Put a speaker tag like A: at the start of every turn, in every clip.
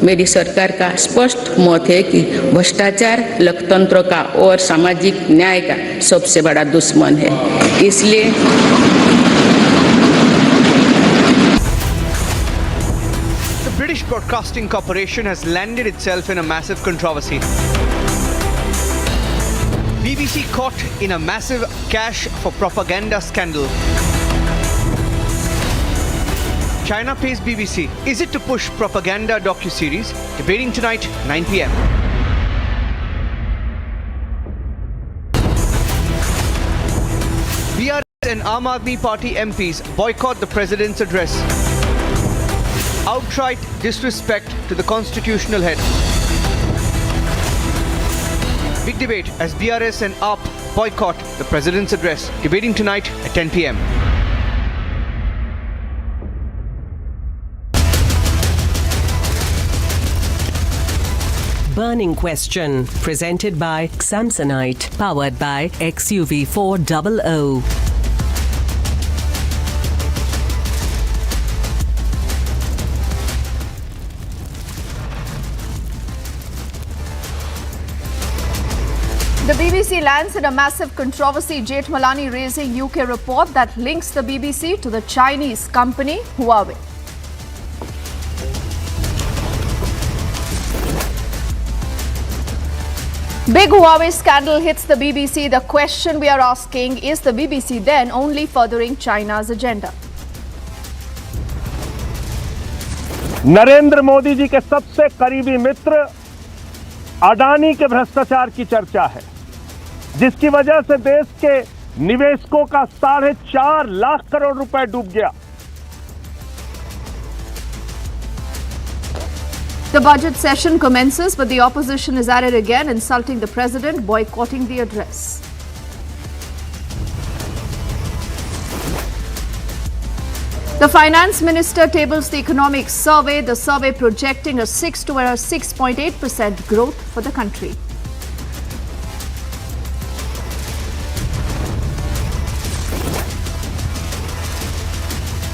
A: मेरी सरकार का स्पष्ट मत है कि भ्रष्टाचार लोकतंत्र का और सामाजिक न्याय का सबसे बड़ा दुश्मन है। इसलिए
B: The British Broadcasting Corporation has landed itself in a massive controversy. BBC caught in a massive cash for propaganda scandal. China pays BBC. Is it to push propaganda docu-series? Debating tonight, 9 p.m. BRS and Aam Aadmi Party MPs boycott the President's address. Outright disrespect to the constitutional head. Big debate as BRS and AAP boycott the President's address. Debating tonight at 10 p.m.
C: Burning Question, presented by Samsonite, powered by XUV400.
D: The BBC lands in a massive controversy. Jethmalani raising UK report that links the BBC to the Chinese company Huawei. Big Huawei scandal hits the BBC. The question we are asking, is the BBC then only furthering China's agenda?
E: Narendra Modi ji के सबसे करीबी मित्र अडानी के भ्रष्टाचार की चर्चा है, जिसकी वजह से देश के निवेशकों का 4.5 लाख करोड़ रुपए डूब गया।
D: The budget session commences, but the opposition is at it again, insulting the president, boycotting the address. The finance minister tables the economic survey, the survey projecting a 6 to 6.8% growth for the country.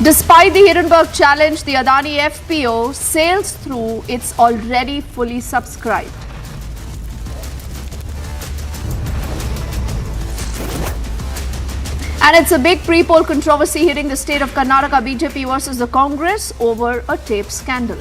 D: Despite the Hindenburg challenge, the Adani FPO sails through. It's already fully subscribed. And it's a big pre-poll controversy hitting the state of Karnataka. BJP versus the Congress over a tape scandal.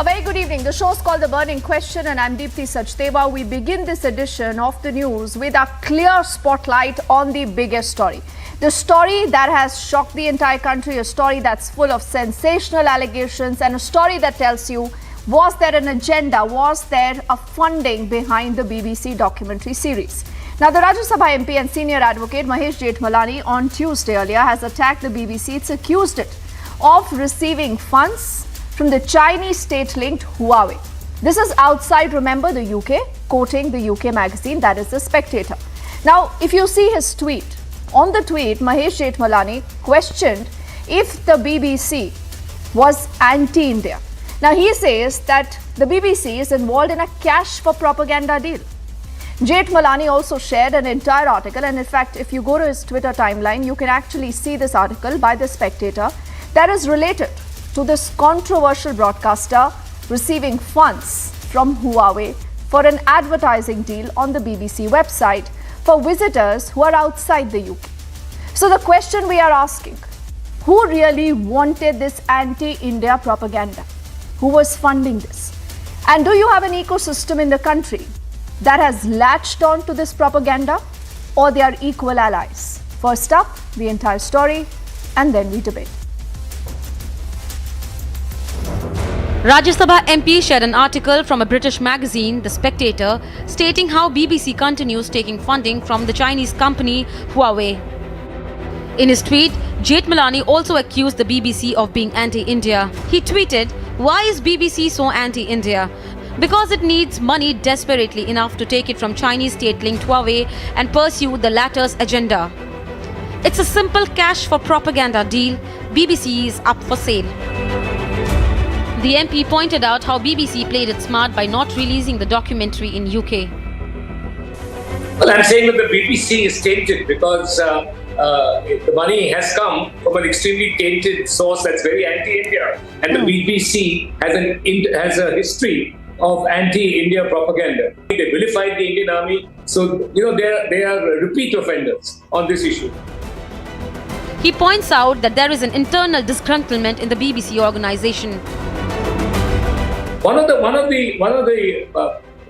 D: A very good evening. The show is called The Burning Question and I'm Deepthi Sachdeva. We begin this edition of the news with a clear spotlight on the biggest story. The story that has shocked the entire country, a story that's full of sensational allegations and a story that tells you, was there an agenda, was there a funding behind the BBC documentary series? Now, the Rajya Sabha MP and senior advocate Mahesh Jethmalani on Tuesday earlier has attacked the BBC. It's accused it of receiving funds from the Chinese state-linked Huawei. This is outside, remember, the UK, quoting the UK magazine, that is The Spectator. Now, if you see his tweet, on the tweet, Mahesh Jethmalani questioned if the BBC was anti-India. Now, he says that the BBC is involved in a cash for propaganda deal. Jethmalani also shared an entire article, and in fact, if you go to his Twitter timeline, you can actually see this article by The Spectator that is related to this controversial broadcaster receiving funds from Huawei for an advertising deal on the BBC website for visitors who are outside the UK. So the question we are asking, who really wanted this anti-India propaganda? Who was funding this? And do you have an ecosystem in the country that has latched on to this propaganda, or they are equal allies? First up, the entire story, and then we debate.
F: Rajya Sabha MP shared an article from a British magazine, The Spectator, stating how BBC continues taking funding from the Chinese company Huawei. In his tweet, Jethmalani also accused the BBC of being anti-India. He tweeted, "Why is BBC so anti-India? because it needs money desperately enough to take it from Chinese state-linked Huawei and pursue the latter's agenda. It's a simple cash for propaganda deal. BBC is up for sale. The MP pointed out how BBC played it smart by not releasing the documentary in UK.
G: Well, I'm saying that the BBC is tainted because the money has come from an extremely tainted source that's very anti-India. And the BBC has a history of anti-India propaganda. They vilified the Indian army. So, they are repeat offenders on this issue.
F: He points out that there is an internal disgruntlement in the BBC organization.
G: One of the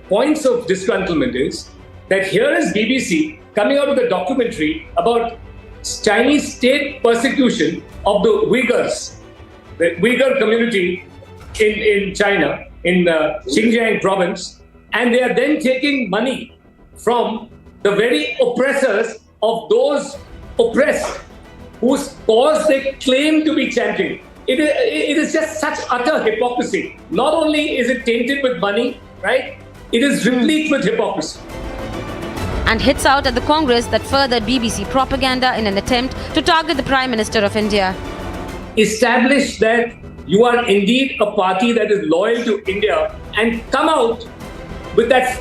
G: points of disgruntlement is that here is BBC coming out with a documentary about Chinese state persecution of the Uyghurs, the Uyghur community in China, in Xinjiang province, and they are then taking money from the very oppressors of those oppressed, whose cause they claim to be chanting. It is just such utter hypocrisy. Not only is it tainted with money, right? It is replete with hypocrisy.
F: And hits out at the Congress that furthered BBC propaganda in an attempt to target the Prime Minister of India.
G: Establish that you are indeed a party that is loyal to India and come out with that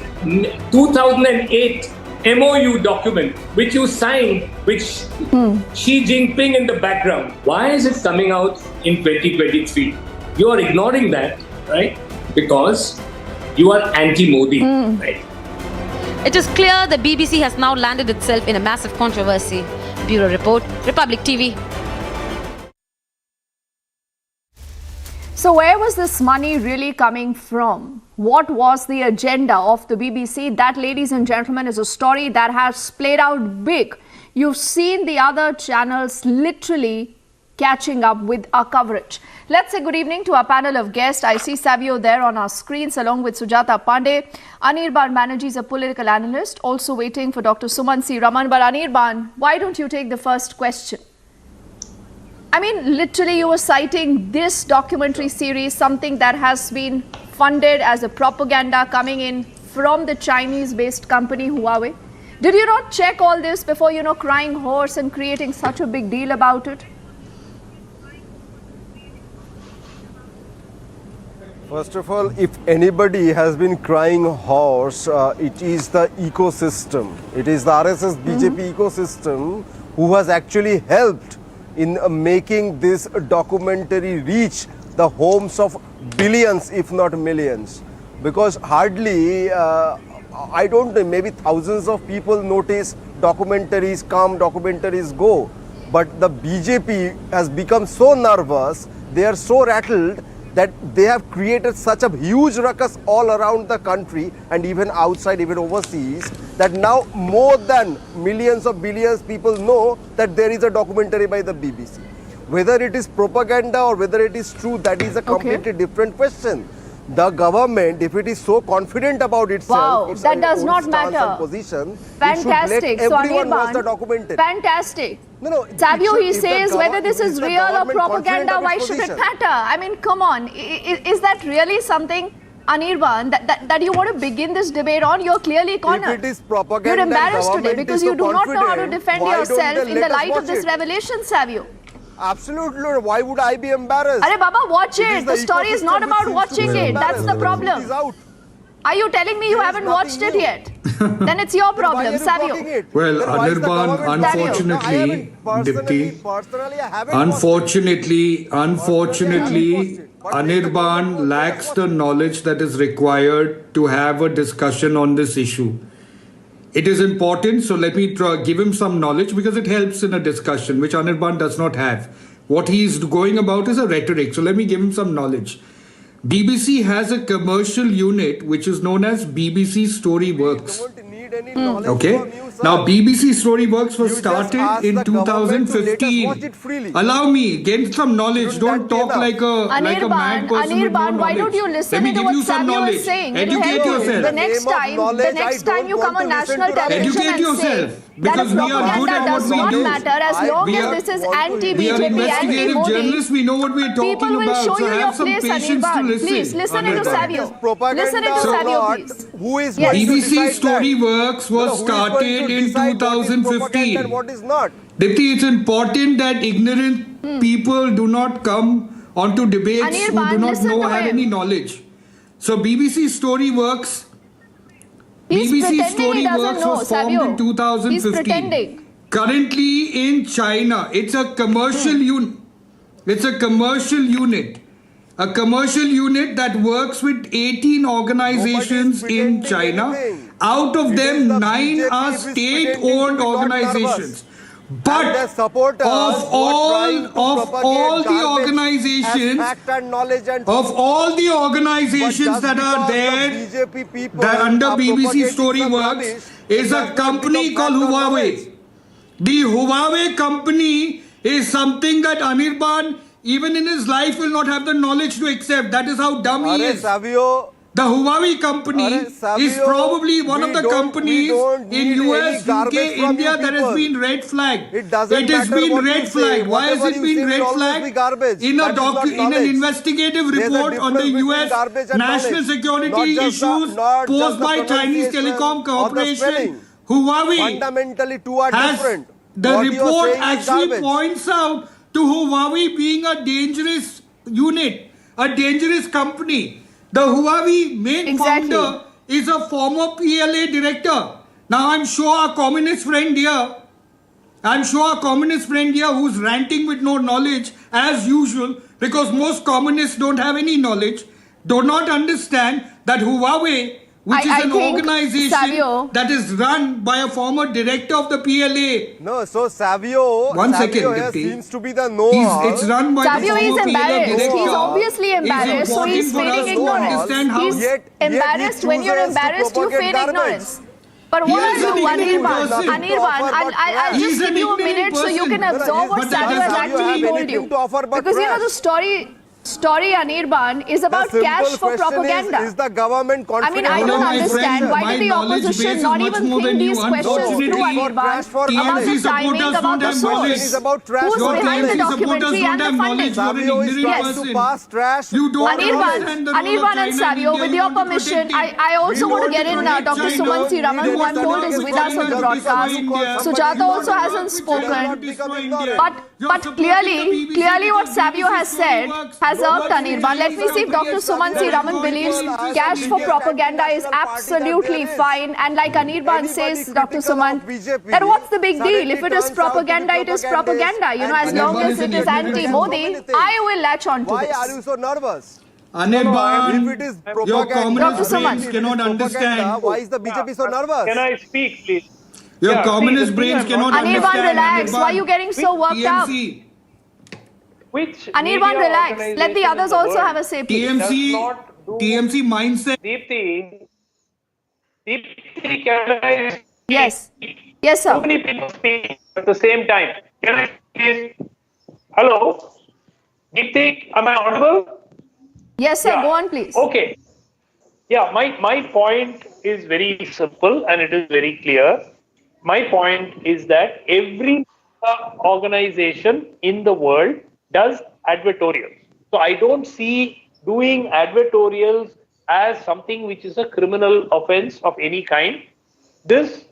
G: 2008 MOU document which you signed with Xi Jinping in the background. Why is it coming out in 2023? You are ignoring that, right? Because you are anti-Modi, right?
F: It is clear the BBC has now landed itself in a massive controversy. Bureau Report, Republic TV.
D: So where was this money really coming from? What was the agenda of the BBC? That, ladies and gentlemen, is a story that has played out big. You've seen the other channels literally catching up with our coverage. Let's say good evening to our panel of guests. I see Savio there on our screens along with Sujata Pandey. Anirban Banerjee is a political analyst, also waiting for Dr. Suman C. Raman. But Anirban, why don't you take the first question? I mean, literally you were citing this documentary series, something that has been funded as a propaganda coming in from the Chinese-based company Huawei. Did you not check all this before, crying horse and creating such a big deal about it?
H: First of all, if anybody has been crying horse, it is the ecosystem. It is the RSS BJP ecosystem who has actually helped in making this documentary reach the homes of billions, if not millions. Because hardly, I don't know, maybe thousands of people notice documentaries come, documentaries go. But the BJP has become so nervous, they are so rattled that they have created such a huge ruckus all around the country and even outside, even overseas, that now more than millions of billions people know that there is a documentary by the BBC. Whether it is propaganda or whether it is true, that is a completely different question. The government, if it is so confident about itself, its
D: that does not
H: stance
D: matter.
H: and position,
D: Fantastic.
H: it should let everyone watch the documentary.
D: Fantastic.
H: No,
D: Savio, he says whether this is real or propaganda, why should it matter? I mean, come on. Is that really something, Anirban, that you want to begin this debate on? You're clearly cornered.
H: If it is propaganda,
D: you're embarrassed today because you do not know how to defend yourself in the light of this
H: it?
D: Revelation, Savio.
H: Absolutely. Why would I be embarrassed?
D: Arey Baba, watch it. The story is not about watching it. That's the problem.
H: It is out.
D: Are you telling me you haven't watched it yet? Then it's your problem, Savio.
I: Well, Anirban, unfortunately, Dipti, unfortunately, Anirban lacks the knowledge that is required to have a discussion on this issue. It is important, so let me give him some knowledge because it helps in a discussion, which Anirban does not have. What he is going about is a rhetoric, so let me give him some knowledge. BBC has a commercial unit which is known as BBC Story Works. Okay? Now, BBC Storyworks was
H: You just
I: started
H: ask
I: in
H: the government to let us
I: 2015.
H: watch it freely.
I: Allow me, get some knowledge.
H: Shouldn't
I: Don't
H: that be
I: talk
H: enough?
I: like a mad person with no
D: Anirban, why
I: knowledge.
D: don't you
I: Let
D: listen
I: me
D: into
I: give
D: what
I: you some
D: Savio
I: knowledge.
D: is saying? It'll
I: Educate
D: help you.
I: yourself.
D: The next
H: name of
D: time,
H: knowledge,
D: the next
H: I
D: time you
H: don't
D: come
H: want
D: on
H: to
D: national
H: listen to rubbish.
D: television
I: Educate
D: and say
I: yourself,
D: that a
I: because we are good
D: propaganda
I: at what
D: does
I: we
D: not
I: do.
D: matter as
H: I
D: long
I: we
D: as
I: are-
D: this is
I: We are
D: anti-BJP,
I: investigative
D: anti-Modi.
I: journalists. We know what we are talking
D: People will
I: about.
D: show
I: So
D: you your
I: have some
D: place,
I: patience to
D: Anirban.
I: listen.
D: Please, listen into
I: Anirban.
D: Savio.
H: It is propaganda
D: Listen into
H: or
D: Savio,
H: not,
D: please.
H: who is
D: Yes.
H: going to
I: BBC
H: decide that?
I: Storyworks was
H: Who is going
I: started
H: to
I: in
H: decide what is propaganda
I: 2015.
H: and what is not?
I: Dipti, it's important that ignorant people do not come onto debates who
D: Anirban,
I: do not
D: listen
I: know
D: to
I: have
D: him.
I: any knowledge. So BBC Storyworks,
D: He's
I: BBC
D: pretending he doesn't
I: Storyworks
D: know,
I: was formed
D: Savio.
I: in 2015.
D: He's pretending.
I: Currently in China, it's a commercial unit. It's a commercial unit. A commercial unit that works with 18 organizations
H: Nobody is
I: in
H: pretending
I: China.
H: anything.
I: Out of
H: It is
I: them,
H: the
I: 9
H: BJP
I: are
H: who is
I: state-owned
H: pretending to be not
I: organizations.
H: nervous.
I: But
H: And their supporters
I: of
H: who are
I: all
H: trying to propagate
I: the
H: garbage
I: organizations,
H: as fact and knowledge and
I: of all the organizations that are there,
H: BJP people
I: that under
H: are
I: BBC
H: propagating some
I: Storyworks
H: rubbish,
I: is
H: it
I: a
H: does not
I: company
H: become
I: called
H: fact or knowledge.
I: Huawei. The Huawei company is something that Anirban, even in his life, will not have the knowledge to accept. That is how dumb he
H: Arey
I: is.
H: Savio,
I: The Huawei company
H: Arey, Savio,
I: is probably one of
H: we
I: the
H: don't
I: companies
H: need
I: in
H: any
I: US,
H: garbage
I: UK,
H: from
I: India
H: you
I: that has
H: people.
I: been red flagged.
H: It doesn't
I: has
H: matter
I: been
H: what you
I: red
H: say.
I: flagged. Why has
H: Whatever
I: it
H: you say
I: been
H: will
I: red
H: always
I: flagged?
H: be garbage.
I: In
H: That is not
I: in an
H: knowledge.
I: investigative
H: There's a
I: report on the
H: difference between
I: US
H: garbage and
I: national
H: knowledge.
I: security
H: Not just the-
I: issues
H: not just
I: posed
H: the
I: by Chinese
H: pronunciation
I: Telecom
H: or the
I: Corporation,
H: spelling.
I: Huawei
H: Fundamentally, two are
I: has
H: different.
I: the
H: What you are
I: report
H: saying is
I: actually
H: garbage.
I: points out to Huawei being a dangerous unit, a dangerous company. The Huawei main
D: Exactly.
I: founder is a former PLA director. Now I'm sure a communist friend here, who's ranting with no knowledge as usual, because most communists don't have any knowledge, do not understand that Huawei, which is
D: I
I: an
D: think,
I: organization
D: Savio,
I: that is run by a former director of the PLA.
H: No, so Savio,
I: One second,
H: Savio here
I: Deputy.
H: seems to be the know-all.
I: It's run by
D: Savio
I: the
D: is
I: former PLA
D: embarrassed.
I: director.
D: He's obviously
I: It's
D: embarrassed, so he's
I: important for us
D: feigning
I: to
D: ignorance.
I: understand how-
D: He's
H: Yet
D: embarrassed.
H: he
D: When you're
H: chooses to
D: embarrassed, you
H: propagate
D: feign
H: garbage.
D: ignorance. But
I: He
D: what
I: is
D: are
I: an
D: you,
I: ignorant
D: Anirban?
I: person.
D: I'll
I: He's
D: just
I: an
D: give you a
I: ignorant
D: minute so you
I: person.
D: can absorb what
I: But that
D: Savio
I: does
D: has
I: not
D: actually
I: mean
D: told
H: anything
D: you.
H: to offer but
D: Because you know
H: trash.
D: the story, Anirban, is about
H: The
D: cash
H: simple
D: for
H: question
D: propaganda.
H: is the government
D: I
H: confident?
D: mean, I
I: No,
D: don't
I: my
D: understand
I: friend,
D: why
I: my
D: did the
I: knowledge base
D: opposition
I: is
D: not
I: much
D: even
I: more
D: think
I: than
D: these
I: you.
D: questions
I: Unfortunately,
D: through,
H: for trash for
D: Anirban, about
H: knowledge.
D: the timing,
I: supporters
D: about
I: don't
D: the
I: have
D: source.
I: knowledge.
H: It is about trash
D: Who's
H: for
D: behind the
H: knowledge.
D: documentary and the funding?
I: You're an
H: Savio is
I: ignorant
H: trying to
I: person.
H: pass trash.
I: You don't
D: Anirban,
I: understand the role of
D: Anirban
I: China
D: and
I: in
D: Savio,
I: India.
D: with
I: You
D: your
I: want to
D: permission,
I: protect it.
D: I also
I: You
D: want to
I: want
D: get in
I: protect
D: Dr.
I: China.
D: Sumansi Raman,
I: You
D: who
I: want
D: I'm told is
I: to
D: with us on the
I: destroy
D: broadcast.
I: India.
D: Sujata
I: You
D: also
I: want to
D: hasn't
I: work with China
D: spoken.
I: to destroy India.
D: But
I: You're supporting
D: clearly,
I: the BBC
D: clearly what
I: because
D: Savio
I: BBC
D: has said
I: Storyworks
D: has irked
I: works
D: Anirban.
I: with
D: Let me see if Dr.
I: Chinese
D: Sumansi
I: companies.
D: Raman believes cash for propaganda is absolutely fine. And like Anirban says, Dr. Suman, then what's the big deal? If it is propaganda, it is propaganda. You know, as long as it is anti-Modi, I will latch on to
H: Why are you
D: this.
H: so nervous?
I: Anirban,
H: If it is
I: your
H: propaganda,
I: communist
D: Dr. Suman.
I: brains cannot understand.
H: Why is the BJP so nervous?
J: Can I speak, please?
I: Your
J: Yeah,
I: communist
J: see, the
I: brains
J: thing I'm
I: cannot
J: not-
D: Anirban,
I: understand.
D: relax. Why are you getting so worked up?
I: TMC.
J: Which
D: Anirban,
J: media
D: relax. Let the
J: organization
D: others
J: in the
D: also
J: world
D: have a say, please.
I: TMC,
J: does not do-
I: TMC mindset.
J: Deepthi, can I speak?
D: Yes. Yes,
J: So
D: sir.
J: many people speak at the same time. Can I speak? Hello? Deepthi, am I audible?
D: Yes, sir.
J: Yeah.
D: Go on, please.
J: Okay. Yeah, my point is very simple and it is very clear. My point is that every organization in the world does advertorials. So I don't see doing advertorials as something which is a criminal offense of any kind. This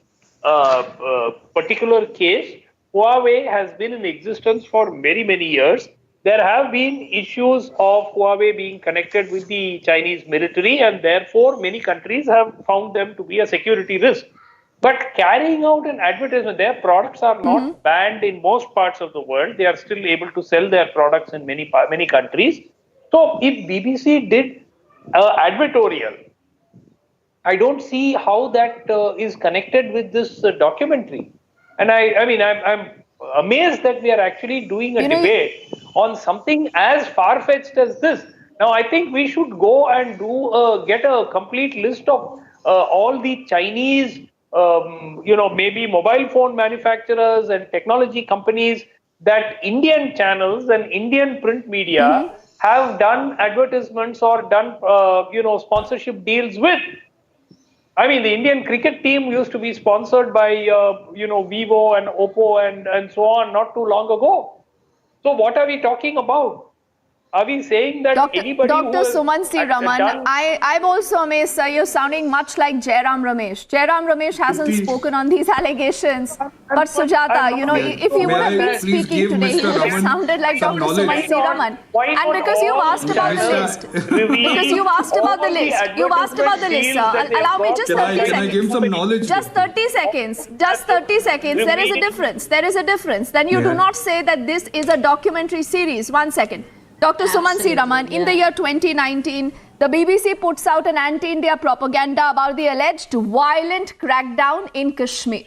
J: particular case, Huawei has been in existence for many, many years. There have been issues of Huawei being connected with the Chinese military, and therefore many countries have found them to be a security risk. But carrying out an advertisement, their products are not banned in most parts of the world. They are still able to sell their products in many countries. So if BBC did advertorial, I don't see how that is connected with this documentary. And I'm amazed that we are actually doing a debate on something as far-fetched as this. Now, I think we should go and get a complete list of all the Chinese maybe mobile phone manufacturers and technology companies that Indian channels and Indian print media have done advertisements or done, sponsorship deals with. I mean, the Indian cricket team used to be sponsored by, Vivo and Oppo and so on not too long ago. So what are we talking about? Are we saying that anybody
D: Dr.
J: who has
D: Suman C. Raman,
J: done...
D: I'm also amazed, sir. You're sounding much like Jairam Ramesh. Jairam Ramesh hasn't spoken on these allegations. But Sujata, if he would have been speaking today, he would have sounded like Dr. Suman C. Raman. And because you asked about the list. Because you asked about the list. You've asked about the list, sir. Allow me just 30 seconds.
I: Can I give some knowledge?
D: Just 30 seconds. Just 30 seconds. There is a difference. There is a difference. Then you do not say that this is a documentary series. 1 second. Dr. Suman C. Raman, in the year 2019, the BBC puts out an anti-India propaganda about the alleged violent crackdown in Kashmir.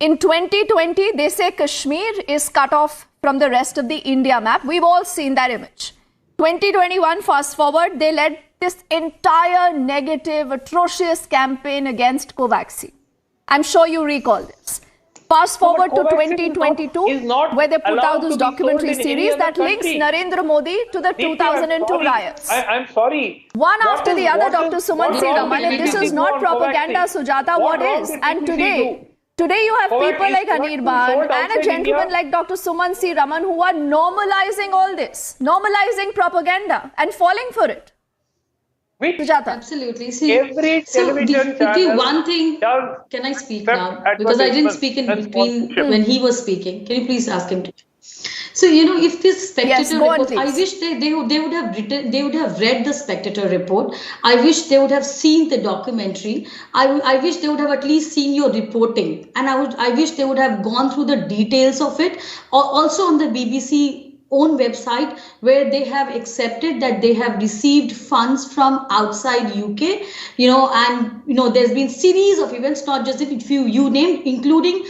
D: In 2020, they say Kashmir is cut off from the rest of the India map. We've all seen that image. 2021, fast forward, they led this entire negative, atrocious campaign against Covaxin. I'm sure you recall this. Fast forward to 2022, where they put out this documentary series that links Narendra Modi to the 2002 riots.
J: I'm sorry.
D: One after the other, Dr. Suman C. Raman, if this is not propaganda, Sujata, what is? And today you have people like Anirban and a gentleman like Dr. Suman C. Raman who are normalizing all this, normalizing propaganda and falling for it. Sujata.
K: Absolutely. See,
J: every television channel
K: one thing, can I speak now? Because I didn't speak in between when he was speaking. Can you please ask him to? So, if this Spectator report, I wish they would have written, they would have read the Spectator report. I wish they would have seen the documentary. I wish they would have at least seen your reporting, and I wish they would have gone through the details of it. Also on the BBC own website, where they have accepted that they have received funds from outside UK, and there's been series of events, not just a few you named, including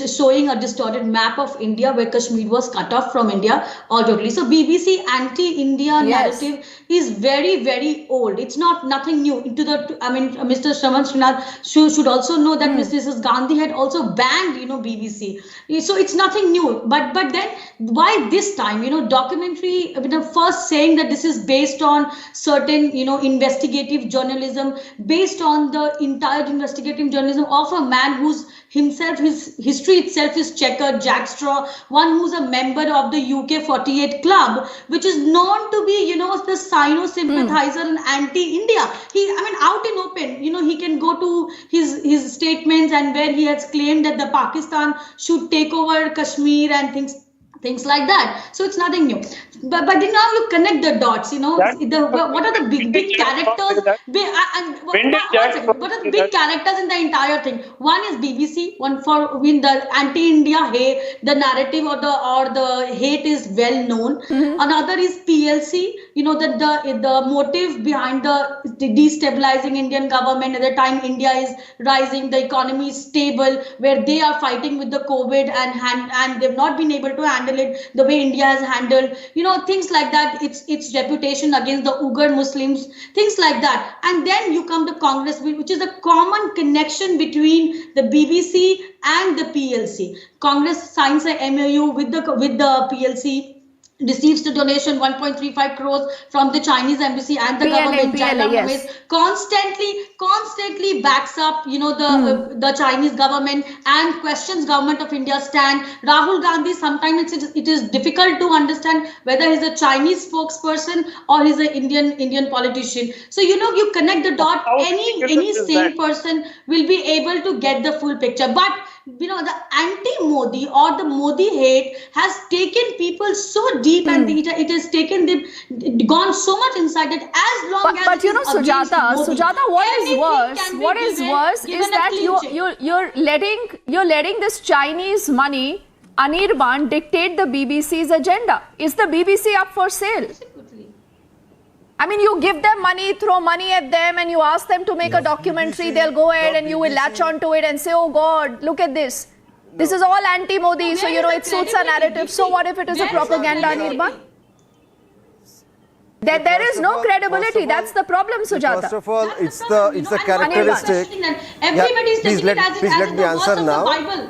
K: showing a distorted map of India where Kashmir was cut off from India all totally. So BBC anti-India narrative is very, very old. It's nothing new. Mr. Shravan Srinath should also know that Mrs. Gandhi had also banned BBC. So it's nothing new. But then why this time? Documentary, first saying that this is based on certain, investigative journalism, based on the entire investigative journalism of a man who's himself, his history itself is checkered, Jack Straw, one who's a member of the UK 48 Club, which is known to be, the Sino-sympathizer and anti-India. Out in open, he can go to his statements and where he has claimed that the Pakistan should take over Kashmir and things like that. So it's nothing new. But now you connect the dots, what are the big characters? What are the big characters in the entire thing? One is BBC, one for the anti-India hate, the narrative or the hate is well known. Another is PLC, the motive behind the destabilizing Indian government. At the time India is rising, the economy is stable, where they are fighting with the COVID and they've not been able to handle it the way India has handled, things like that. Its reputation against the Uyghur Muslims, things like that. And then you come to Congress, which is a common connection between the BBC and the PLC. Congress signs a MOU with the PLC, receives the donation 1.35 crores from the Chinese embassy and the government. Constantly backs up, the Chinese government and questions government of India's stand. Rahul Gandhi, sometimes it is difficult to understand whether he's a Chinese spokesperson or he's an Indian politician. So you connect the dot. Any sane person will be able to get the full picture. But the anti-Modi or the Modi hate has taken people so deep and it has taken them, gone so much inside that as long as
D: Sujata, what is worse is that you're letting this Chinese money, Anirban, dictate the BBC's agenda. Is the BBC up for sale? You give them money, throw money at them, and you ask them to make a documentary, they'll go ahead and you will latch on to it and say, oh God, look at this. This is all anti-Modi, so it suits a narrative. So what if it is a propaganda, Anirban? There is no credibility. That's the problem, Sujata.
H: First of all, it's a characteristic.
K: Everybody is taking it as
H: let me
K: the
H: answer
K: verse of
H: now.
K: the Bible.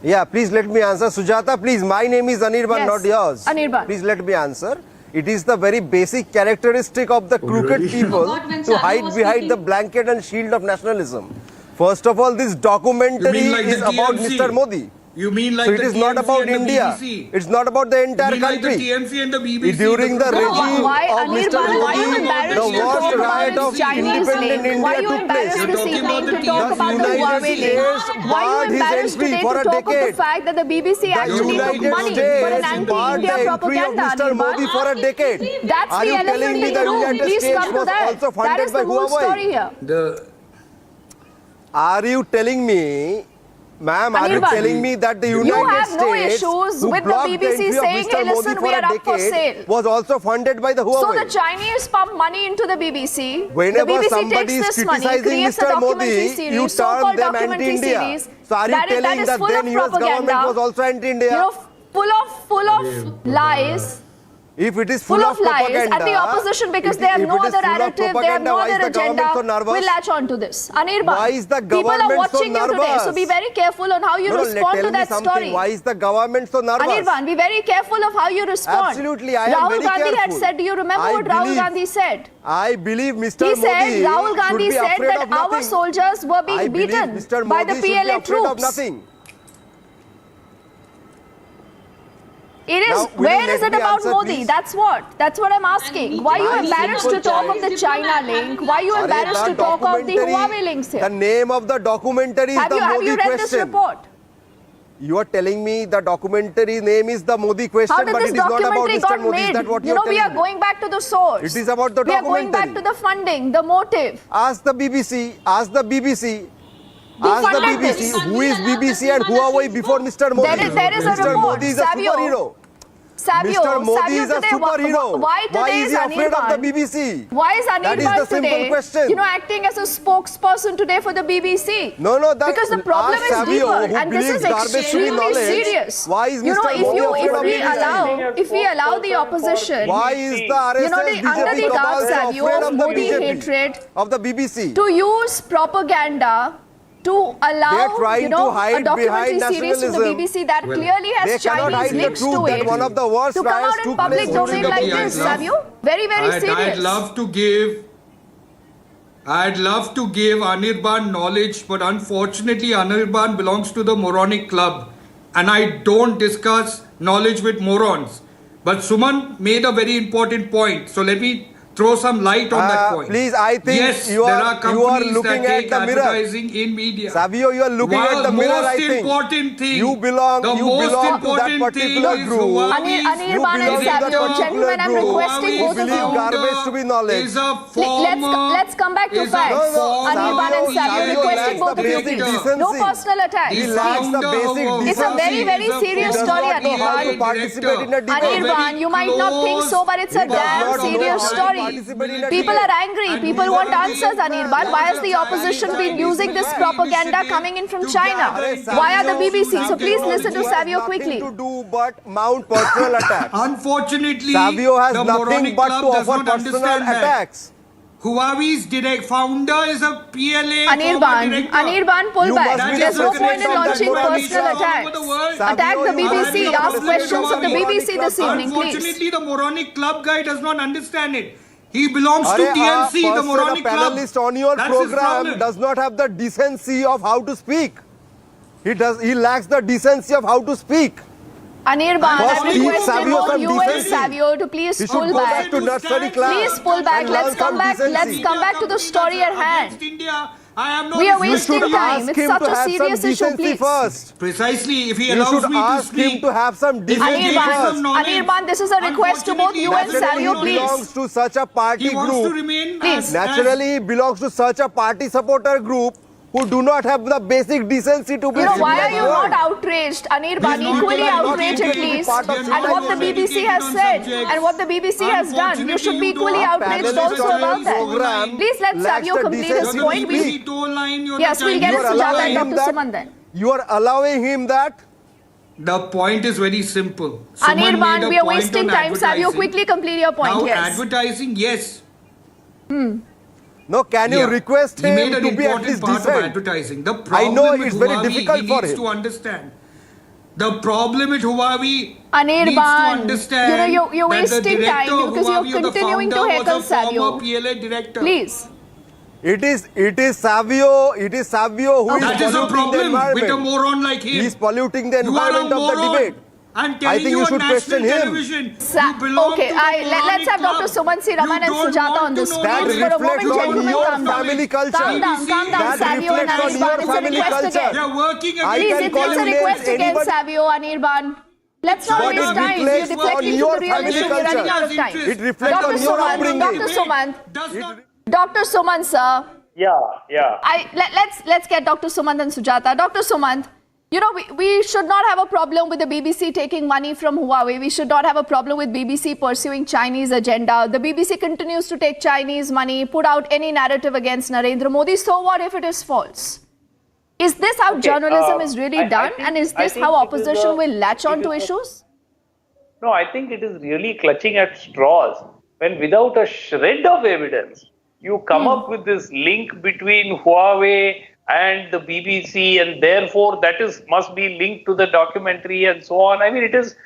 H: Yeah, please let me answer. Sujata, please. My name is Anirban,
D: Yes,
H: not yours.
D: Anirban.
H: Please let me answer. It is the very basic characteristic of the crooked people
K: Forgot when
H: to
K: Savio
H: hide
K: was
H: behind
K: speaking.
H: the blanket and shield of nationalism. First of all, this documentary
I: You mean like
H: is
I: the
H: about
I: TMC?
H: Mr. Modi.
I: You mean like
H: So it
I: the
H: is not
I: TMC
H: about
I: and the
H: India.
I: BBC?
H: It's not about the
I: You
H: entire
I: mean like the
H: country.
I: TMC and the BBC?
H: During the regime
D: Why,
H: of Mr.
D: Anirban, why are you
H: Modi,
D: embarrassed
H: the
D: to talk
H: worst
D: about
H: riot
D: this
H: of
D: Chinese
H: independent
D: link? Why are
H: India
D: you
H: took place.
D: embarrassed
I: You're
D: this
I: talking
D: evening
I: about
D: to
I: the
D: talk about the
H: United
D: Huawei link?
H: States
D: Why are
H: barred
D: you
H: his
D: embarrassed
H: entry
D: today
H: for
D: to
H: a
D: talk of the
H: decade.
D: fact that the BBC actually took
H: United
D: money for an
H: States
D: anti-India
H: barred the entry of
D: propaganda,
H: Mr. Modi
D: Anirban?
H: for a decade.
D: That's
H: Are
D: the
H: you telling
D: elephant
H: me
D: in
H: the
D: the room.
H: United
D: Please
H: States
D: come to
H: was
D: that.
H: also
D: That
H: funded
D: is
H: by
D: the whole
H: Huawei?
D: story here.
H: Are you telling me, ma'am, are you
D: Anirban,
H: telling me that the
D: you
H: United
D: have
H: States,
D: no issues
H: who
D: with the
H: blocked
D: BBC
H: entry of
D: saying,
H: Mr.
D: "Hey,
H: Modi
D: listen,
H: for
D: we
H: a
D: are up for
H: decade,
D: sale."
H: was also funded by the Huawei?
D: So the Chinese pump money into the BBC.
H: Whenever
D: the BBC
H: somebody
D: takes
H: is
D: this money,
H: criticizing
D: creates a
H: Mr.
D: documentary
H: Modi,
D: series,
H: you
D: so-called
H: turn them
D: documentary
H: anti-India.
D: series.
H: So are you
D: that
H: telling
D: is
H: that
D: full
H: then
D: of
H: US government
D: propaganda,
H: was also anti-India?
D: You know, full of lies.
H: If it is
D: Full of lies,
H: propaganda,
D: and the opposition, because they have
H: if
D: no
H: it is
D: other
H: full of
D: narrative, they have
H: propaganda,
D: no
H: why is
D: other
H: the government
D: agenda,
H: so nervous?
D: will latch on to this. Anirban,
H: Why is the
D: people
H: government
D: are
H: so
D: watching you today, so
H: nervous?
D: be very careful on how you respond
H: tell
D: to
H: me
D: that
H: something.
D: story.
H: Why is the government so nervous?
D: Anirban, be very careful of how you respond.
H: Absolutely, I am
D: Rahul
H: very
D: Gandhi had
H: careful.
D: said, do you remember what Rahul Gandhi said?
H: I believe Mr.
D: He
H: Modi
D: said, Rahul Gandhi
H: should be
D: said
H: afraid
D: that
H: of
D: our
H: nothing.
D: soldiers were
H: I
D: being
H: believe
D: beaten
H: Mr.
D: by the
H: Modi should be
D: PLA
H: afraid of
D: troops.
H: nothing.
D: It is.
H: Now, will you
D: Where
H: let
D: is it
H: me
D: about
H: answer,
D: Modi?
H: please?
D: That's what I'm asking. Why are you embarrassed to talk of the China link? Why are you embarrassed to talk of the Huawei links
H: The
D: here?
H: name of the documentary is
D: Have
H: the
D: you
H: Modi
D: read
H: question.
D: this report?
H: You are telling me the documentary name is the Modi question,
D: How did
H: but
D: this
H: it is not about
D: documentary
H: Mr.
D: got
H: Modi. Is
D: made?
H: that what
D: You
H: you
D: know,
H: are
D: we
H: telling
D: are
H: me?
D: going back to the source.
H: It is about the
D: We are going
H: documentary.
D: back to the funding, the motive.
H: Ask the BBC. Ask the BBC. Ask the
D: funded
H: BBC
D: this?
H: who is BBC and Huawei before Mr. Modi.
D: There is a
H: Mr.
D: report,
H: Modi is a
D: Savio.
H: superhero.
D: Savio,
H: Mr. Modi is a
D: today,
H: superhero.
D: why today
H: is he afraid of the
D: Anirban?
H: BBC?
D: Why is
H: That is
D: Anirban
H: the simple
D: today,
H: question.
D: you know, acting as a spokesperson today for the BBC?
H: No,
D: Because the problem is
H: Savio,
D: deeper,
H: who
D: and this is
H: believes garbage to be
D: extremely
H: knowledge,
D: serious.
H: why is
D: You know,
H: Mr. Modi afraid of BBC?
D: if we allow the opposition,
H: Why is the RSS,
D: you know, the under
H: BJP
D: the
H: cabal
D: dark
H: so
D: Savio
H: afraid
D: of
H: of the
D: Modi
H: BJP,
D: hatred,
H: of the BBC?
D: to use propaganda to
H: They are
D: allow,
H: trying
D: you know,
H: to hide
D: a documentary
H: behind
D: series from the
H: nationalism.
D: BBC that clearly
H: They
D: has
H: cannot
D: Chinese
H: hide the
D: links
H: truth
D: to
H: that
D: it,
H: one of the worst
D: to come
H: riots
D: out in
H: took
D: public
H: place during
D: domain
H: the
D: like
H: BJP.
D: this, Savio? Very, very serious.
I: I'd love to give Anirban knowledge, but unfortunately Anirban belongs to the moronic club and I don't discuss knowledge with morons. But Suman made a very important point, so let me throw some light on that point.
H: Please, I think
I: yes,
H: you
I: there
H: are
I: are companies
H: looking
I: that
H: at
I: take
H: the mirror.
I: advertising in media.
H: Savio, you are looking
I: While
H: at the mirror, I think.
I: important thing,
H: You belong
I: the
H: to
I: most
H: that
I: important
H: particular
I: thing
H: group.
I: is
D: Anirban and Savio, gentlemen, I'm requesting both of you.
H: Garbage to be knowledge.
I: Is a former,
D: Let's come back to facts. Anirban and Savio, requesting both of you, please. No personal attacks.
H: He lacks the basic decency.
D: It's a very, very serious story, Anirban.
H: Participate in a debate.
D: Anirban, you might not think so, but it's a damn serious story. People are angry. People want answers, Anirban. Why has the opposition been using this propaganda coming in from China? Why are the BBC? So please listen to Savio quickly.
H: To do but mount personal attacks.
I: Unfortunately,
H: Savio has
I: the
H: nothing
I: moronic
H: but
I: club
H: to
I: does
H: offer
I: not
H: personal
I: understand that.
H: attacks.
I: Huawei's direct founder is a PLA
D: Anirban, pull back. There's no point in launching personal attacks. Attack the BBC. Ask questions of the BBC this evening, please.
I: Unfortunately, the moronic club guy does not understand it. He belongs to TMC, the moronic club.
H: A panelist on your program does not have the decency of how to speak. He lacks the decency of how to speak.
D: Anirban, I'm requesting both you and Savio to please
H: He should
D: pull
H: go
D: back.
H: back to nursery class.
D: Please pull back.
H: and
D: Let's
H: learn
D: come
H: some
D: back.
H: decency.
D: Let's come back to the story at hand. We are
H: You
D: wasting
H: should
D: time.
H: ask
D: It's
H: him
D: such
H: to
D: a
H: have
D: serious
H: some
D: issue,
H: decency
D: please.
H: first.
I: Precisely, if he
H: You
I: allows
H: should
I: me to
H: ask him
I: speak.
H: to have some decency first.
D: Anirban, this is a request to both you and Savio,
H: He
D: please.
H: belongs to such a party
I: He wants to
H: group.
I: remain
D: Please.
H: Naturally, he belongs to such a party supporter group who do not have the basic decency to be
D: You know, why are
H: civilized
D: you
H: world.
D: not outraged, Anirban?
I: He's not
D: Equally
I: not
D: outraged at
I: educated.
D: least.
H: Part of
D: And what the BBC has said and what the BBC has done. You should be equally outraged
H: Panelist
D: also
H: on your
D: about that.
H: program
D: Please let
H: lacks
D: Savio
H: the
D: complete his
H: decency to
D: point.
H: speak.
D: Yes, we'll get
H: You
D: it
H: are
D: Sujata
H: allowing
D: and
H: him
D: Dr.
H: that?
D: Suman then.
H: You are allowing him that?
I: The point is very simple. Suman
D: Anirban,
I: made a
D: we are
I: point
D: wasting
I: on
D: time. Savio,
I: advertising.
D: quickly complete your point.
I: Now,
D: Yes.
I: advertising, yes.
H: No, can you request
I: He
H: him
I: made an
H: to be at
I: important
H: least
I: part of
H: decent?
I: advertising. The
H: I
I: problem
H: know
I: with
H: it's very
I: Huawei,
H: difficult
I: he
H: for
I: needs
H: him.
I: to understand. The problem with Huawei needs to
D: Anirban,
I: understand
D: you're
I: that the
D: wasting
I: director
D: time
I: of
D: because
I: Huawei,
D: you're
I: the
D: continuing to
I: founder,
D: heckle
I: was a former
D: Savio.
I: PLA director.
D: Please.
H: It is Savio who is
I: That is a
H: polluting the
I: problem
H: environment.
I: with a moron like him.
H: He is polluting the
I: You are a
H: environment of the
I: moron.
H: debate.
I: I'm
H: I
I: telling
H: think
I: you
H: you
I: on
H: should question
I: national
H: him.
I: television. You belong
D: Okay,
I: to the
D: let's have
I: moronic
D: Dr.
I: club.
D: Suman C. Raman
I: You
D: and
I: don't
D: Sujata
I: want
D: on
I: to
D: this.
I: know
H: That
D: Please,
I: knowledge.
D: for a moment,
H: reflects on
D: gentlemen,
H: your
D: calm down.
H: family culture.
D: Calm down,
H: That
D: Savio and
H: reflects on your
D: Anirban. It's a
H: family
D: request
H: culture.
D: again.
I: They are working
H: I
D: Please,
H: can
I: against
H: call
D: it's
H: you
D: a
H: names,
D: request again,
H: anybody-
D: Savio, Anirban. Let's not
I: But
D: waste
I: it
D: time. You're
H: reflects on
D: deflecting from
H: your
D: the real
H: family
D: issue. We're running
H: culture.
D: out of time.
H: It reflects
D: Dr.
H: on your
D: Suman,
H: upbringing.
D: Dr. Suman.
I: Does not
D: Dr. Suman, sir.
J: Yeah.
D: Let's get Dr. Sumant and Sujata. Dr. Sumant, you know, we should not have a problem with the BBC taking money from Huawei. We should not have a problem with BBC pursuing Chinese agenda. The BBC continues to take Chinese money, put out any narrative against Narendra Modi. So what if it is false? Is this how journalism is really done? And is this how opposition will latch on to issues?
J: No, I think it is really clutching at straws when without a shred of evidence, you come up with this link between Huawei and the BBC, and therefore that must be linked to the documentary and so on. I mean, it is.